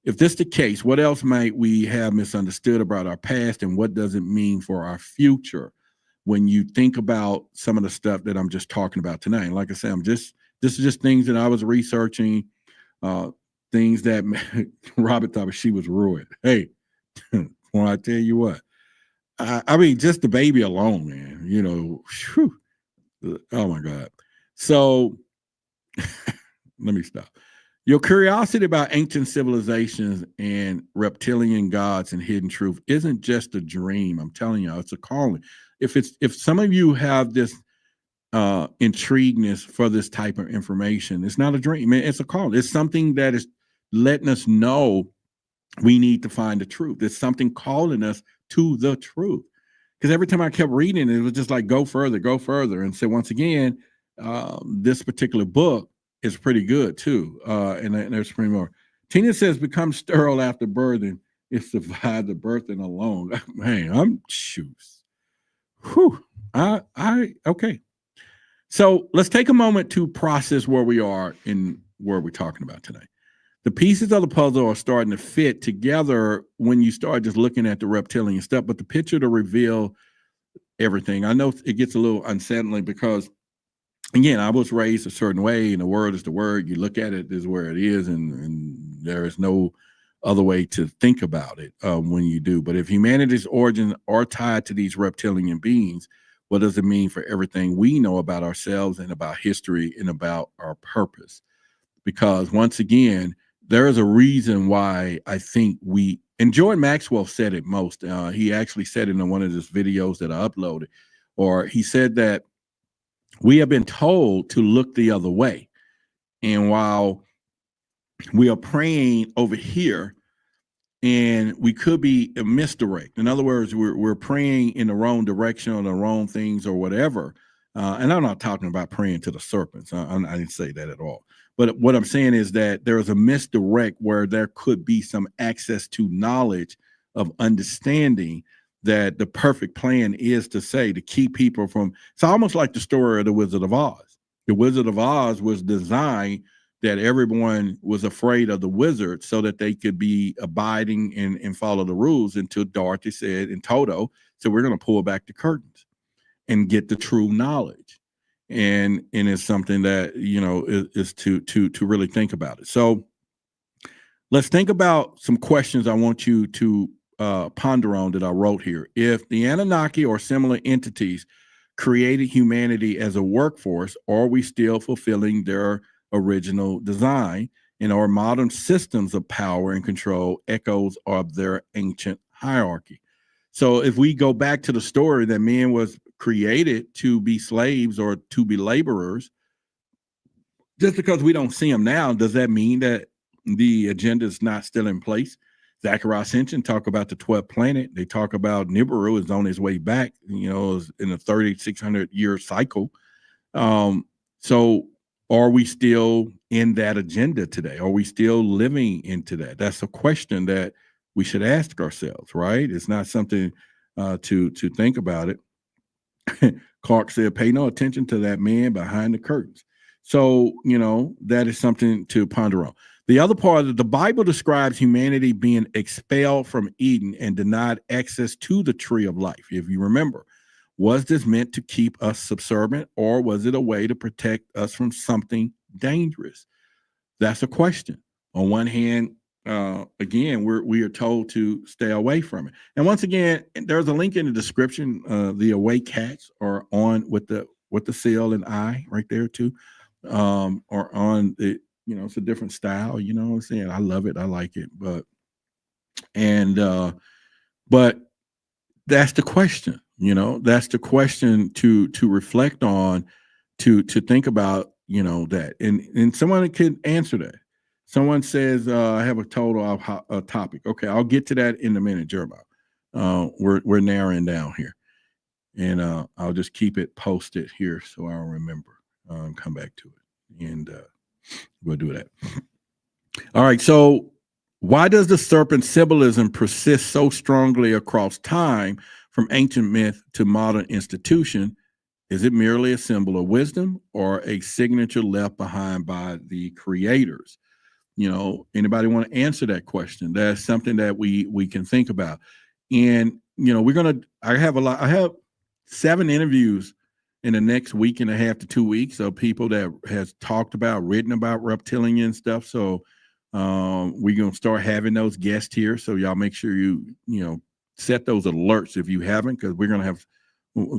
If this is the case, what else might we have misunderstood about our past, and what does it mean for our future? when you think about some of the stuff that I'm just talking about tonight. And like I said, this is just things that I was researching, things that Robert thought she was ruined. Hey, when I tell you what, I mean, just the baby alone, man, you know, whew, oh my God. So let me stop. Your curiosity about ancient civilizations and reptilian gods and hidden truth isn't just a dream. I'm telling you, it's a calling. If some of you have this intrigueness for this type of information, it's not a dream. It's a call. It's something that is letting us know we need to find the truth. It's something calling us to the truth. Because every time I kept reading it was just like, go further. And so once again, this particular book is pretty good too. And there's plenty more. Tina says, become sterile after birthing. It survived the birthing alone. Man, I'm shoes. Whew. Okay. So let's take a moment to process where we are in where we're talking about tonight. The pieces of the puzzle are starting to fit together when you start just looking at the reptilian stuff, but the picture to reveal everything. I know it gets a little unsettling because, again, I was raised a certain way, and the word is the word. You look at it, this is where it is, and there is no other way to think about it when you do. But if humanity's origins are tied to these reptilian beings, what does it mean for everything we know about ourselves and about history and about our purpose? Because once again, there is a reason why I think and Jordan Maxwell said it most. He actually said it in one of his videos that I uploaded, or he said that we have been told to look the other way. And while we are praying over here, and we could be a misdirect. In other words, we're praying in the wrong direction or the wrong things or whatever. And I'm not talking about praying to the serpents. I didn't say that at all. But what I'm saying is that there is a misdirect where there could be some access to knowledge of understanding that the perfect plan is to keep people from. It's almost like the story of the Wizard of Oz. The Wizard of Oz was designed that everyone was afraid of the wizard so that they could be abiding and follow the rules until Dorothy said, and Toto said, we're going to pull back the curtains and get the true knowledge. And it's something that, you know, is to really think about it. So let's think about some questions I want you to ponder on that I wrote here. If the Anunnaki or similar entities created humanity as a workforce, are we still fulfilling their original design, and our modern systems of power and control echoes of their ancient hierarchy? So if we go back to the story that man was created to be slaves or to be laborers, just because we don't see them now, does that mean that the agenda is not still in place? Zachariah Ascension talk about the 12th planet. They talk about Nibiru is on his way back, you know, in a 3,600 year cycle. So are we still in that agenda today? Are we still living into that? That's a question that we should ask ourselves, right? It's not something to think about it. Clark said, pay no attention to that man behind the curtains. So, you know, that is something to ponder on. The other part of the Bible describes humanity being expelled from Eden and denied access to the tree of life. If you remember, was this meant to keep us subservient, or was it a way to protect us from something dangerous? That's a question. On one hand, again, we are told to stay away from it. And once again, there's a link in the description. The away cats are on with the seal and eye right there too, or on the, you know, it's a different style. You know what I'm saying? I love it. I like it. But that's the question. You know, that's the question to reflect on, to think about, you know, that. And someone can answer that. Someone says, I have a total of topic. Okay, I'll get to that in a minute, Jeremiah. We're narrowing down here. And I'll just keep it posted here so I'll remember. Come back to it. And we'll do that. All right, so why does the serpent symbolism persist so strongly across time, from ancient myth to modern institution? Is it merely a symbol of wisdom or a signature left behind by the creators? You know, anybody want to answer that question? That's something that we can think about. And, you know, I have 7 interviews in the next week and a half to 2 weeks of people that has talked about, written about reptilian stuff. So we're going to start having those guests here. So y'all make sure you set those alerts if you haven't, because we're going to have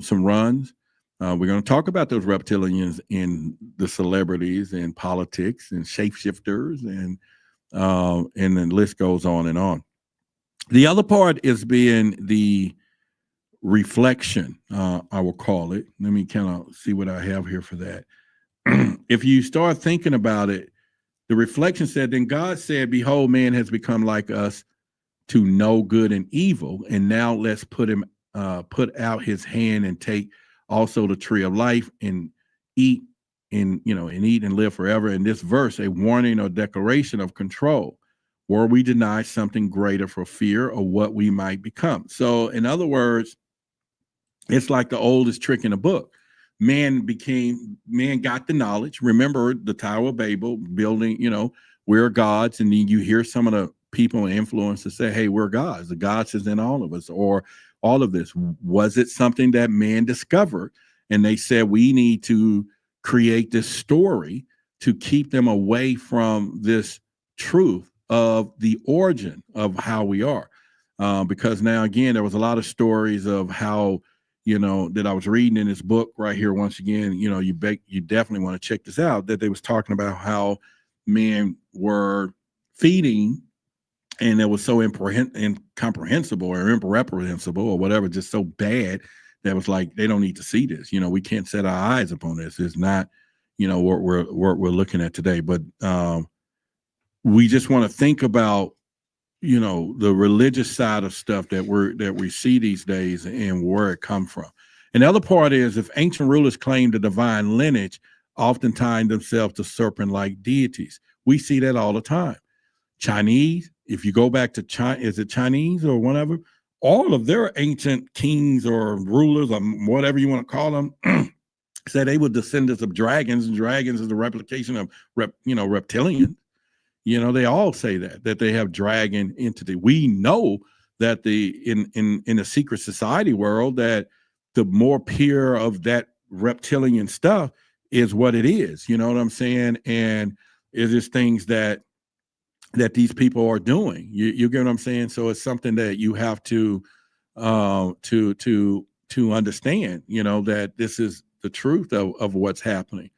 some runs. We're going to talk about those reptilians in the celebrities and politics and shapeshifters, and the list goes on and on. The other part is being the reflection, I will call it. Let me kind of see what I have here for that. If you start thinking about it, the reflection said, then God said, behold, man has become like us to know good and evil. And now let's put out his hand and take also the tree of life and eat and eat and live forever. In this verse, a warning or declaration of control, where we deny something greater for fear of what we might become. So in other words, it's like the oldest trick in the book. Man got the knowledge. Remember the Tower of Babel building, we're gods. And then you hear some of the people and influencers say, hey, we're gods. The gods is in all of us, or all of this. Was it something that man discovered? And they said, we need to create this story to keep them away from this truth of the origin of how we are. Because now, again, there was a lot of stories of how, that I was reading in this book right here. Once again, you definitely want to check this out, that they was talking about how men were feeding, and it was so incomprehensible or irreprehensible or whatever, just so bad that was like, they don't need to see this. We can't set our eyes upon this. It's not, what we're looking at today. But we just want to think about, the religious side of stuff that we see these days and where it come from. And the other part is, if ancient rulers claim the divine lineage, often tying themselves to serpent-like deities. We see that all the time. Chinese, if you go back to China, is it Chinese or whatever? All of their ancient kings or rulers or whatever you want to call them said they were descendants of dragons, and dragons is the replication of reptilian. They all say that they have dragon entity. We know that in the secret society world, that the more pure of that reptilian stuff is what it is. You know what I'm saying? And it is things that these people are doing. You get what I'm saying? So it's something that you have to understand, that this is the truth of what's happening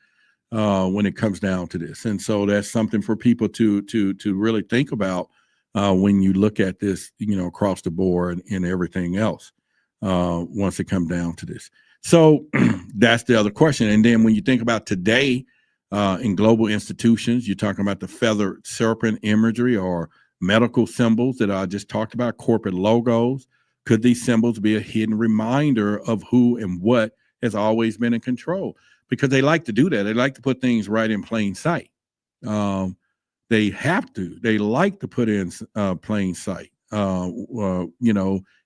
when it comes down to this. And so that's something for people to really think about when you look at this, across the board and everything else, once it comes down to this. So that's the other question. And then when you think about today, in global institutions, you're talking about the feathered serpent imagery or medical symbols that I just talked about, corporate logos. Could these symbols be a hidden reminder of who and what has always been in control? Because they like to do that. They like to put things right in plain sight. They have to. They like to put in plain sight. And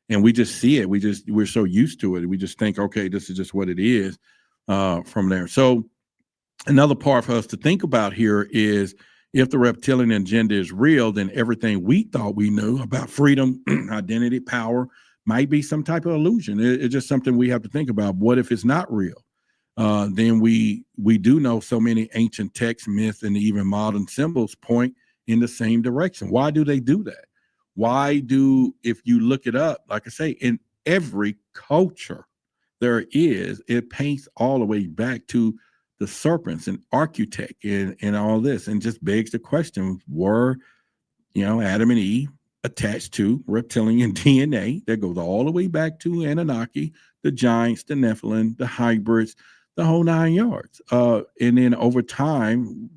we just see it. We're so used to it. We just think, okay, this is just what it is from there. So another part for us to think about here is, if the reptilian agenda is real, then everything we thought we knew about freedom, identity, power might be some type of illusion. It's just something we have to think about. What if it's not real? Then we do know so many ancient texts, myths, and even modern symbols point in the same direction. Why do they do that? If you look it up, like I say, in every culture it paints all the way back to the serpents and architect and all this, and just begs the question, were, Adam and Eve attached to reptilian DNA that goes all the way back to Anunnaki, the giants, the Nephilim, the hybrids, the whole 9 yards. And then over time,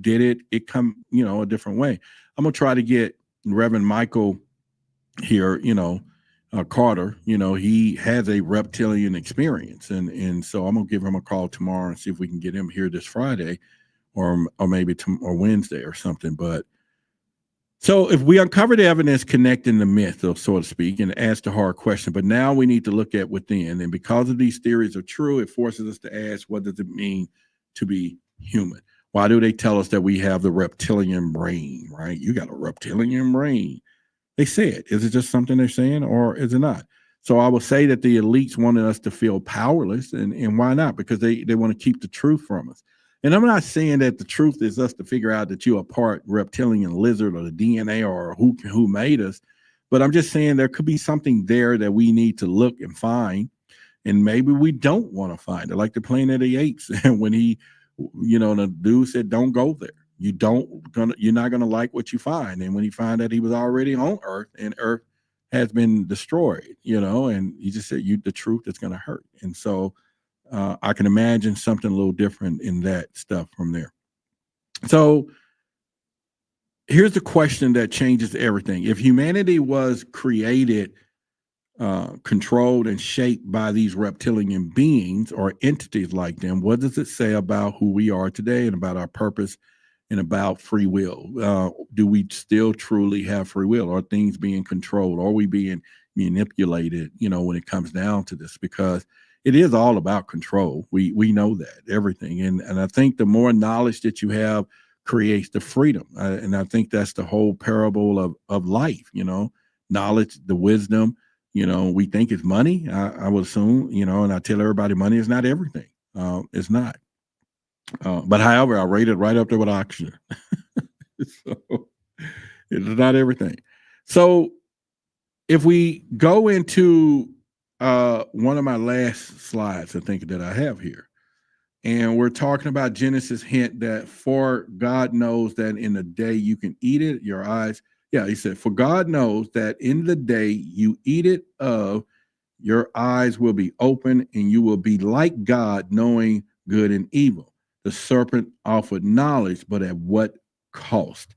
did it come, a different way? I'm going to try to get Reverend Michael here, Carter, he has a reptilian experience. And so I'm going to give him a call tomorrow and see if we can get him here this Friday or maybe or Wednesday or something. But so if we uncover the evidence connecting the myth, so to speak, and ask the hard question, but now we need to look at within. And because of these theories are true, it forces us to ask, what does it mean to be human? Why do they tell us that we have the reptilian brain, right? You got a reptilian brain. They say it. Is it just something they're saying, or is it not? So I would say that the elites wanted us to feel powerless, and why not? Because they want to keep the truth from us. And I'm not saying that the truth is us to figure out that you're a part reptilian lizard or the DNA or who made us, but I'm just saying there could be something there that we need to look and find, and maybe we don't want to find it, like the Planet of the Apes. And when he, the dude said, "Don't go there. You're not gonna like what you find." And when he found that he was already on Earth and Earth has been destroyed, and he just said, the truth is going to hurt. And so I can imagine something a little different in that stuff from there. So here's the question that changes everything. If humanity was created, controlled and shaped by these reptilian beings or entities like them, what does it say about who we are today and about our purpose and about free will? Do we still truly have free will? Are things being controlled? Are we being manipulated, when it comes down to this? Because it is all about control. We know that, everything. And I think the more knowledge that you have creates the freedom. And I think that's the whole parable of life, knowledge, the wisdom, we think it's money, I would assume, and I tell everybody money is not everything. It's not. But however, I rate it right up there with oxygen. So it's not everything. So if we go into one of my last slides, I think that I have here, and we're talking about Genesis hint that for God knows that in the day you can eat it, your eyes. Yeah, he said, for God knows that in the day you eat it of, your eyes will be open and you will be like God, knowing good and evil. The serpent offered knowledge, but at what cost?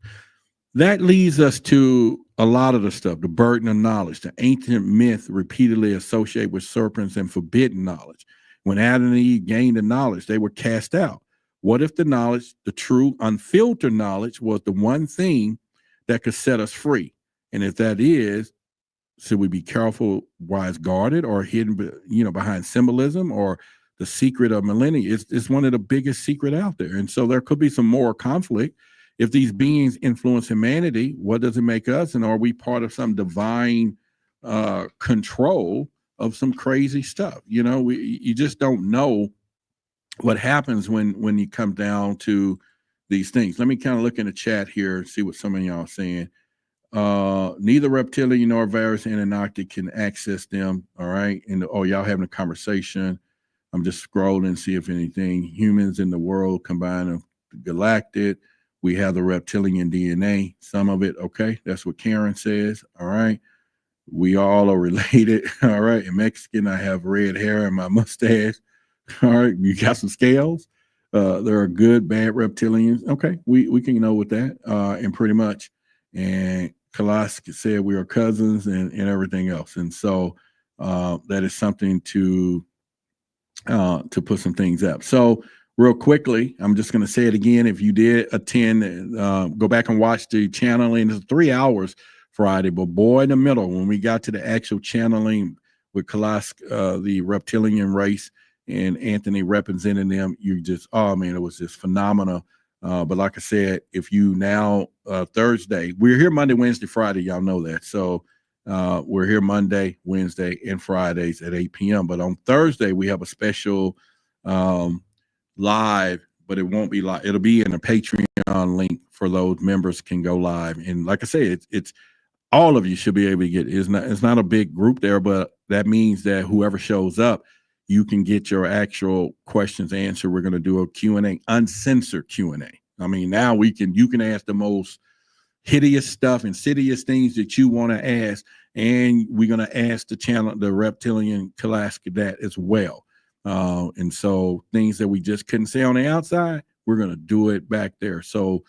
That leads us to a lot of the stuff, the burden of knowledge, the ancient myth repeatedly associated with serpents and forbidden knowledge. When Adam and Eve gained the knowledge, they were cast out. What if the knowledge, the true unfiltered knowledge, was the one thing that could set us free? And if that is, should we be careful, wise guarded, or hidden, behind symbolism or the secret of millennia? It's one of the biggest secret out there. And so there could be some moral conflict. If these beings influence humanity, what does it make us? And are we part of some divine control of some crazy stuff? You just don't know what happens when you come down to these things. Let me kind of look in the chat here and see what some of y'all are saying. Neither reptilian nor various Anunnaki can access them. All right. And y'all having a conversation. I'm just scrolling and see if anything. Humans in the world combined of galactic. We have the reptilian DNA, some of it. Okay. That's what Karen says. All right. We all are related. All right. In Mexican, I have red hair and my mustache. All right. You got some scales. There are good, bad reptilians. Okay. We can know with that. And pretty much. And Kalask said we are cousins and everything else. And so that is something to put some things up. So real quickly, I'm just going to say it again. If you did attend, go back and watch the channeling. It's 3 hours Friday, but boy, in the middle, when we got to the actual channeling with Kalask, the reptilian race, and Anthony representing them, you just, oh man, it was just phenomenal. But like I said, if you now Thursday, we're here Monday, Wednesday, Friday. Y'all know that. So we're here Monday, Wednesday, and Fridays at 8 p.m. But on Thursday, we have a special live, but it won't be live. It'll be in a Patreon link for those members can go live. And like I say, it's all of you should be able to get it. It's not a big group there, but that means that whoever shows up, you can get your actual questions answered. We're going to do a Q&A, uncensored Q&A. I mean, now you can ask the most hideous stuff, insidious things that you want to ask, and we're going to ask the reptilian Kalask that as well. And so things that we just couldn't say on the outside, we're going to do it back there. So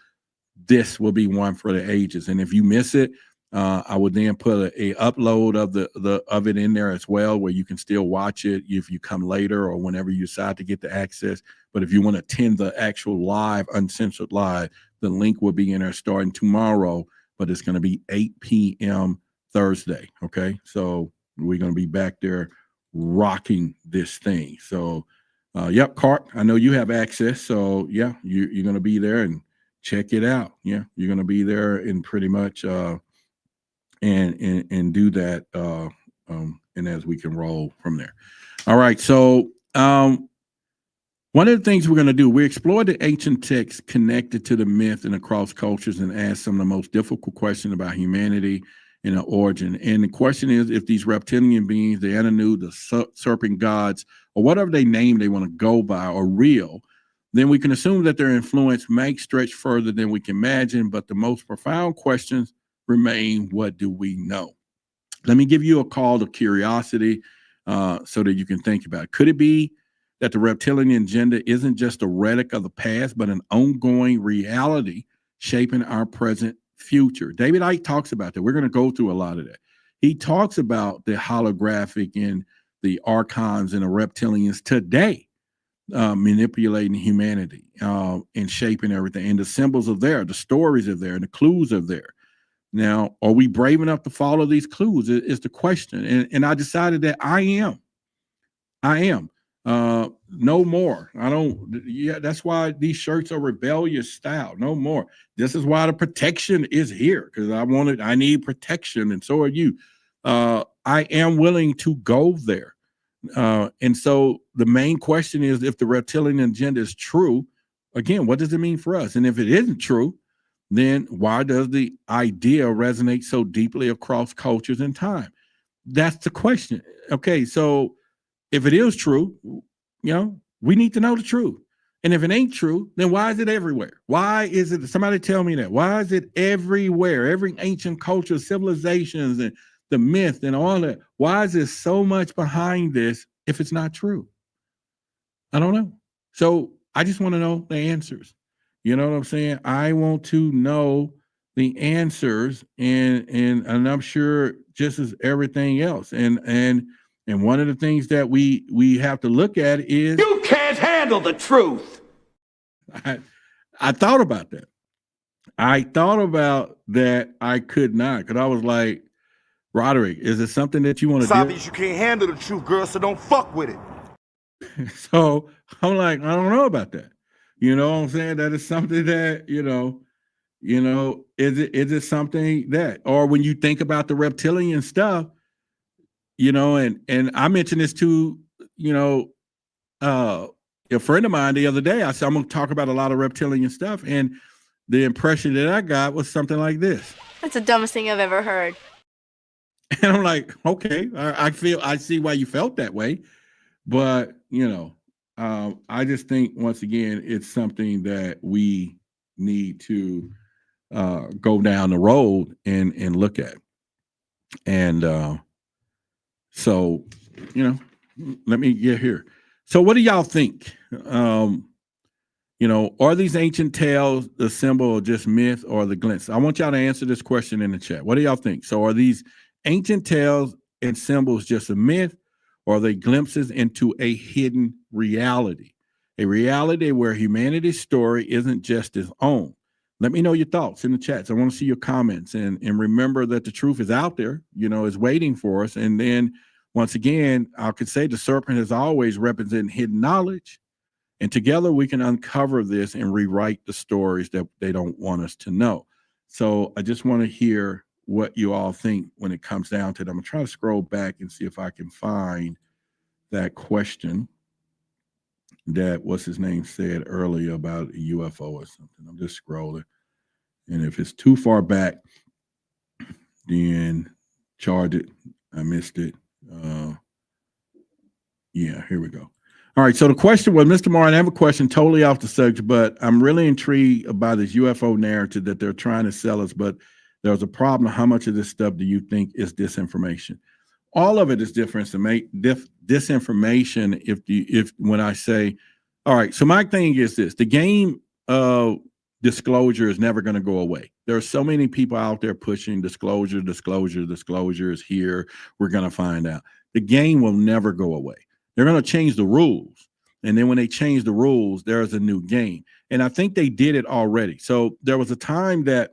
this will be one for the ages. And if you miss it, I would then put a upload of it in there as well, where you can still watch it if you come later or whenever you decide to get the access. But if you want to attend the actual live, uncensored live, the link will be in there starting tomorrow, but it's going to be 8 p.m. Thursday. Okay. So we're going to be back there rocking this thing. So, yep, Cart, I know you have access. So yeah, you're going to be there and check it out. Yeah. You're going to be there and pretty much, and do that and as we can roll from there. All right. So one of the things we're going to do, we explore the ancient texts connected to the myth and across cultures and ask some of the most difficult questions about humanity and the origin. And the question is, if these reptilian beings, the Anu, the serpent gods, or whatever they name they want to go by, are real, then we can assume that their influence may stretch further than we can imagine. But the most profound questions remain: what do we know? Let me give you a call to curiosity so that you can think about it. Could it be that the reptilian agenda isn't just a relic of the past, but an ongoing reality shaping our present future? David Icke talks about that. We're going to go through a lot of that. He talks about the holographic and the archons and the reptilians today manipulating humanity and shaping everything. And the symbols are there, the stories are there, and the clues are there. Now, are we brave enough to follow these clues is the question. And I decided that I am. No more. I don't. Yeah, that's why these shirts are rebellious style. No more. This is why the protection is here, because I need protection, and so are you. I am willing to go there. And so the main question is, if the reptilian agenda is true, again, what does it mean for us? And if it isn't true, then why does the idea resonate so deeply across cultures and time? That's the question. Okay, so if it is true, we need to know the truth. And if it ain't true, then why is it everywhere? Why is it? Somebody tell me that. Why is it everywhere? Every ancient culture, civilizations, and the myth and all that. Why is there so much behind this if it's not true? I don't know. So I just want to know the answers. You know what I'm saying? I want to know the answers, and I'm sure just as everything else. And one of the things that we have to look at is, You can't handle the truth. I thought about that. I thought about that. I could not, because I was like, Roderick, is it something that you want to do? It's obvious you can't handle the truth, girl, so don't fuck with it. So I'm like, I don't know about that. You know what I'm saying? That is something that, is it something that, or when you think about the reptilian stuff, and I mentioned this to, a friend of mine the other day. I said, I'm going to talk about a lot of reptilian stuff. And the impression that I got was something like this. That's the dumbest thing I've ever heard. And I'm like, okay, I see why you felt that way. But, I just think, once again, it's something that we need to go down the road and look at. And so, let me get here. So what do y'all think? Are these ancient tales the symbol or just myth or the glimpse? I want y'all to answer this question in the chat. What do y'all think? So are these ancient tales and symbols just a myth, or are they glimpses into a hidden reality? A reality where humanity's story isn't just its own. Let me know your thoughts in the chats. I want to see your comments, and remember that the truth is out there, is waiting for us. And then once again, I could say the serpent has always represented hidden knowledge, and together we can uncover this and rewrite the stories that they don't want us to know. So I just want to hear what you all think when it comes down to it. I'm gonna try to scroll back and see if I can find that question that what's his name said earlier about a UFO or something. I'm just scrolling, and if it's too far back, then charge it. I missed it. Yeah, here we go. All right, so the question was, Mr. Martin, I have a question totally off the subject, but I'm really intrigued by this UFO narrative that they're trying to sell us, but there's a problem. How much of this stuff do you think is disinformation? All of it is disinformation. If when I say, all right, so my thing is this: the game of disclosure is never going to go away. There are so many people out there pushing disclosure is here. We're going to find out. The game will never go away. They're going to change the rules, and then when they change the rules, there's a new game. And I think they did it already. So there was a time that,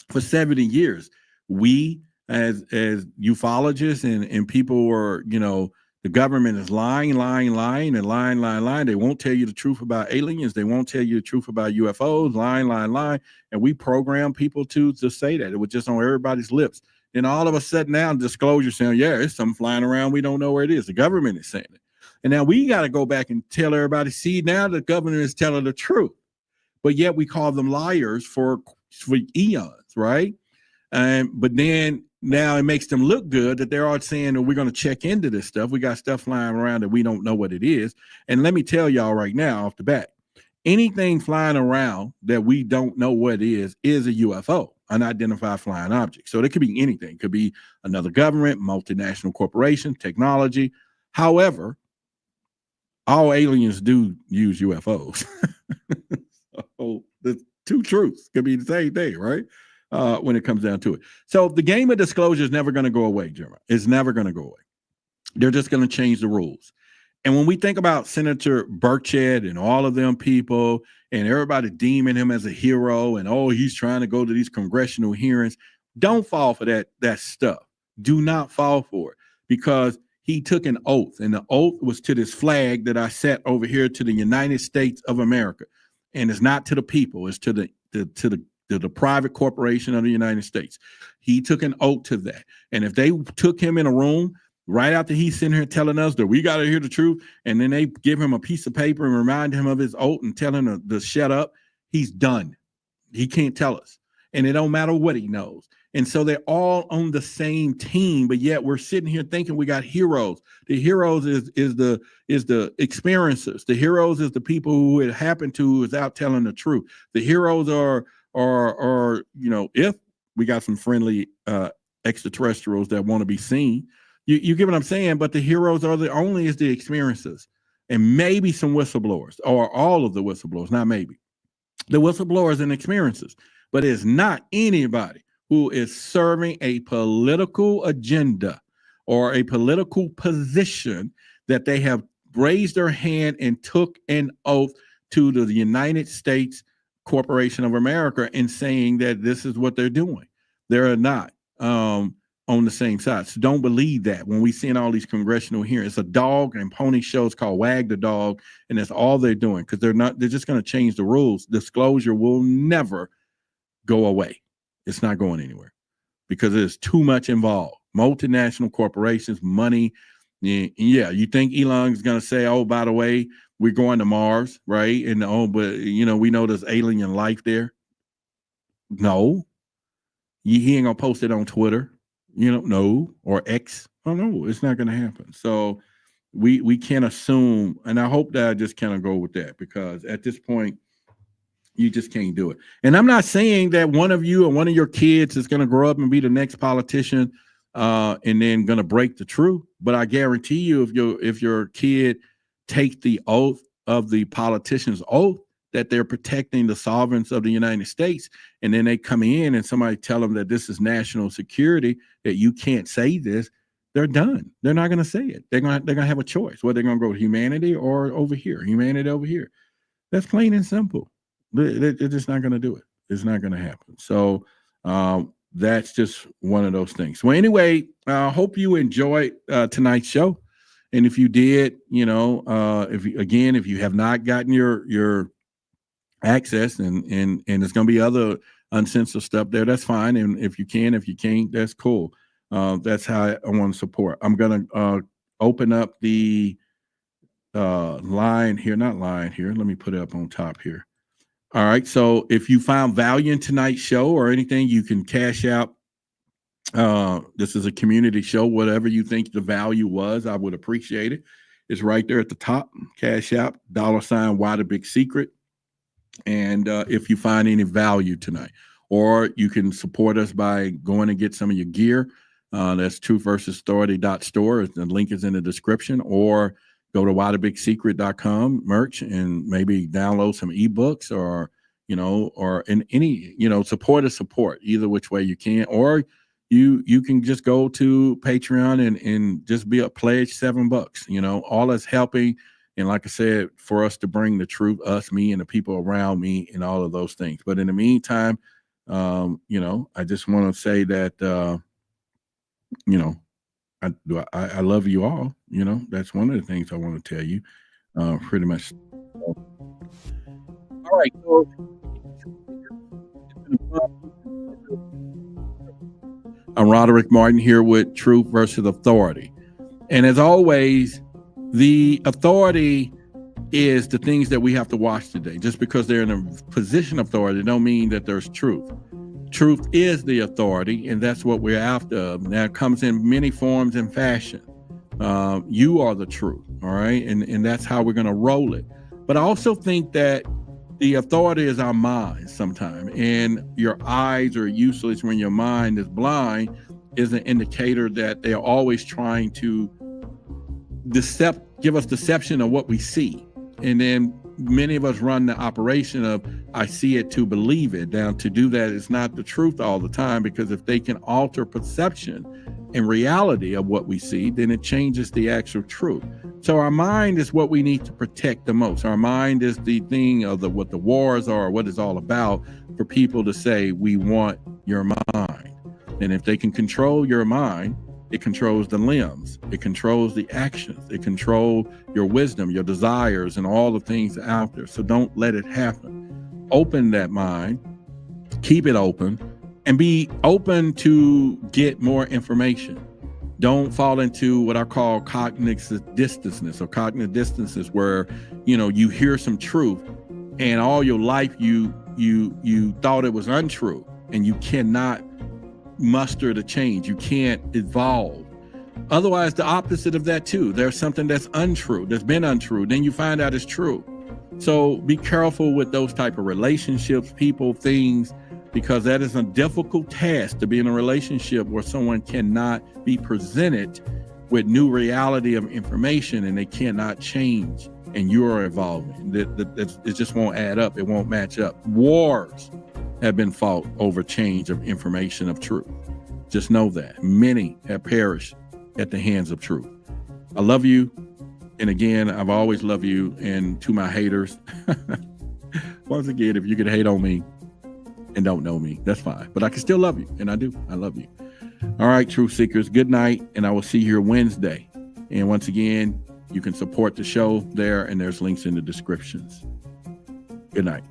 for 70 years, we as ufologists and people were, the government is lying. They won't tell you the truth about aliens. They won't tell you the truth about UFOs, lying. And we program people to say that. It was just on everybody's lips. Then all of a sudden now disclosure saying, yeah, it's something flying around. We don't know where it is. The government is saying it. And now we got to go back and tell everybody, see, now the government is telling the truth. But yet we call them liars for eons, right? But then now it makes them look good that they're all saying that we're going to check into this stuff. We got stuff flying around that we don't know what it is. And let me tell y'all right now off the bat, anything flying around that we don't know what it is a UFO, unidentified flying object. So it could be anything. It could be another government, multinational corporation, technology. However, all aliens do use UFOs. So the two truths could be the same thing, right? When it comes down to it. So the game of disclosure is never going to go away, Jeremiah. It's never going to go away. They're just going to change the rules. And when we think about Senator Burchett and all of them people and everybody deeming him as a hero and, oh, he's trying to go to these congressional hearings, don't fall for that stuff. Do not fall for it, because he took an oath, and the oath was to this flag that I set over here to the United States of America. And it's not to the people, it's to the private corporation of the United States. He took an oath to that. And if they took him in a room right after he's sitting here telling us that we got to hear the truth, and then they give him a piece of paper and remind him of his oath and tell him to shut up, he's done. He can't tell us. And it don't matter what he knows. And so they're all on the same team, but yet we're sitting here thinking we got heroes. The heroes is the experiencers. The heroes is the people who it happened to who is out telling the truth. The heroes are if we got some friendly extraterrestrials that want to be seen, you get what I'm saying? But the heroes are the experiencers, and maybe some whistleblowers, or all of the whistleblowers, not maybe. The whistleblowers and experiencers, but it's not anybody who is serving a political agenda or a political position that they have raised their hand and took an oath to the United States Corporation of America and saying that this is what they're doing. They're not on the same side. So don't believe that when we see in all these congressional hearings. It's a dog and pony shows called Wag the Dog, and that's all they're doing, because they're just going to change the rules. Disclosure will never go away. It's not going anywhere, because there's too much involved. Multinational corporations, money. Yeah, you think Elon's going to say, oh, by the way, we're going to Mars, right? And but we know there's alien life there. No, he ain't gonna post it on Twitter, no, or X. Oh no, it's not gonna happen. So we can't assume, and I hope that I just kind of go with that, because at this point, you just can't do it. And I'm not saying that one of you or one of your kids is gonna grow up and be the next politician, and then gonna break the truth. But I guarantee you, if your kid take the oath of the politician's oath that they're protecting the sovereignty of the United States, and then they come in and somebody tell them that this is national security, that you can't say this, they're done. They're not going to say it. They're going to have a choice. Whether they're going to go to humanity or over here, humanity over here. That's plain and simple. They're just not going to do it. It's not going to happen. So that's just one of those things. Well, anyway, I hope you enjoyed tonight's show. And if you did, if you have not gotten your access, and there's going to be other uncensored stuff there, that's fine. And if you can, if you can't, that's cool. That's how I want to support. I'm going to open up the line here, not line here. Let me put it up on top here. All right. So if you found value in tonight's show or anything, you can cash out. This is a community show. Whatever you think the value was, I would appreciate it. It's right there at the top. Cash out, $ Why the Big Secret. And if you find any value tonight, or you can support us by going and get some of your gear. That's truthversusauthority.store. The link is in the description, or go to whythebigsecret.com merch and maybe download some ebooks, or in any, support either which way you can, or you can just go to Patreon and just be a pledge $7. All that's helping. And like I said, for us to bring the truth, us, me, and the people around me, and all of those things. But in the meantime, I just want to say that, I love you all. That's one of the things I want to tell you, pretty much. All right. So I'm Roderick Martin here with Truth versus Authority. And as always, the authority is the things that we have to watch today. Just because they're in a position of authority don't mean that there's truth. Truth is the authority, and that's what we're after. Now it comes in many forms and fashion. You are the truth, all right? And that's how we're going to roll it. But I also think that the authority is our mind sometimes, and your eyes are useless when your mind is blind is an indicator that they are always trying to give us deception of what we see. And then many of us run the operation of, I see it to believe it. Now, to do that is not the truth all the time, because if they can alter perception and reality of what we see, then it changes the actual truth. So our mind is what we need to protect the most. Our mind is the thing of what the wars are, what it's all about, for people to say, we want your mind. And if they can control your mind, it controls the limbs, it controls the actions, it controls your wisdom, your desires, and all the things out there. So don't let it happen. Open that mind, keep it open, and be open to get more information. Don't fall into what I call cognitive dissonance, or cognitive dissonance, where you hear some truth and all your life you thought it was untrue, and you cannot muster the change. You can't evolve. Otherwise, the opposite of that too. There's something that's untrue, that's been untrue, then you find out it's true. So be careful with those type of relationships, people, things, because that is a difficult task, to be in a relationship where someone cannot be presented with new reality of information and they cannot change, and you're evolving. It just won't add up. It won't match up. Wars have been fought over change of information of truth. Just know that. Many have perished at the hands of truth. I love you. And again, I've always loved you. And to my haters, once again, if you could hate on me and don't know me, that's fine. But I can still love you. And I do. I love you. All right, Truth Seekers, good night. And I will see you here Wednesday. And once again, you can support the show there, and there's links in the descriptions. Good night.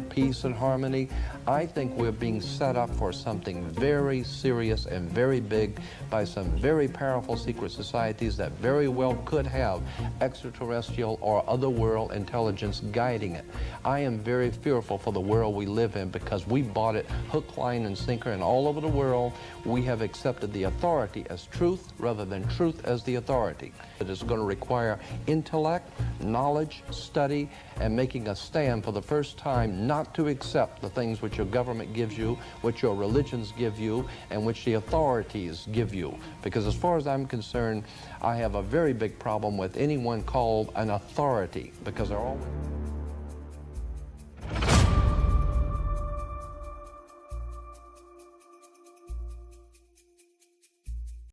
Peace and harmony. I think we're being set up for something very serious and very big by some very powerful secret societies that very well could have extraterrestrial or otherworld intelligence guiding it. I am very fearful for the world we live in, because we bought it hook, line, and sinker, and all over the world we have accepted the authority as truth rather than truth as the authority. It is going to require intellect, knowledge, study, and making a stand for the first time not to accept the things which your government gives you, which your religions give you, and which the authorities give you. Because as far as I'm concerned, I have a very big problem with anyone called an authority, because they're always...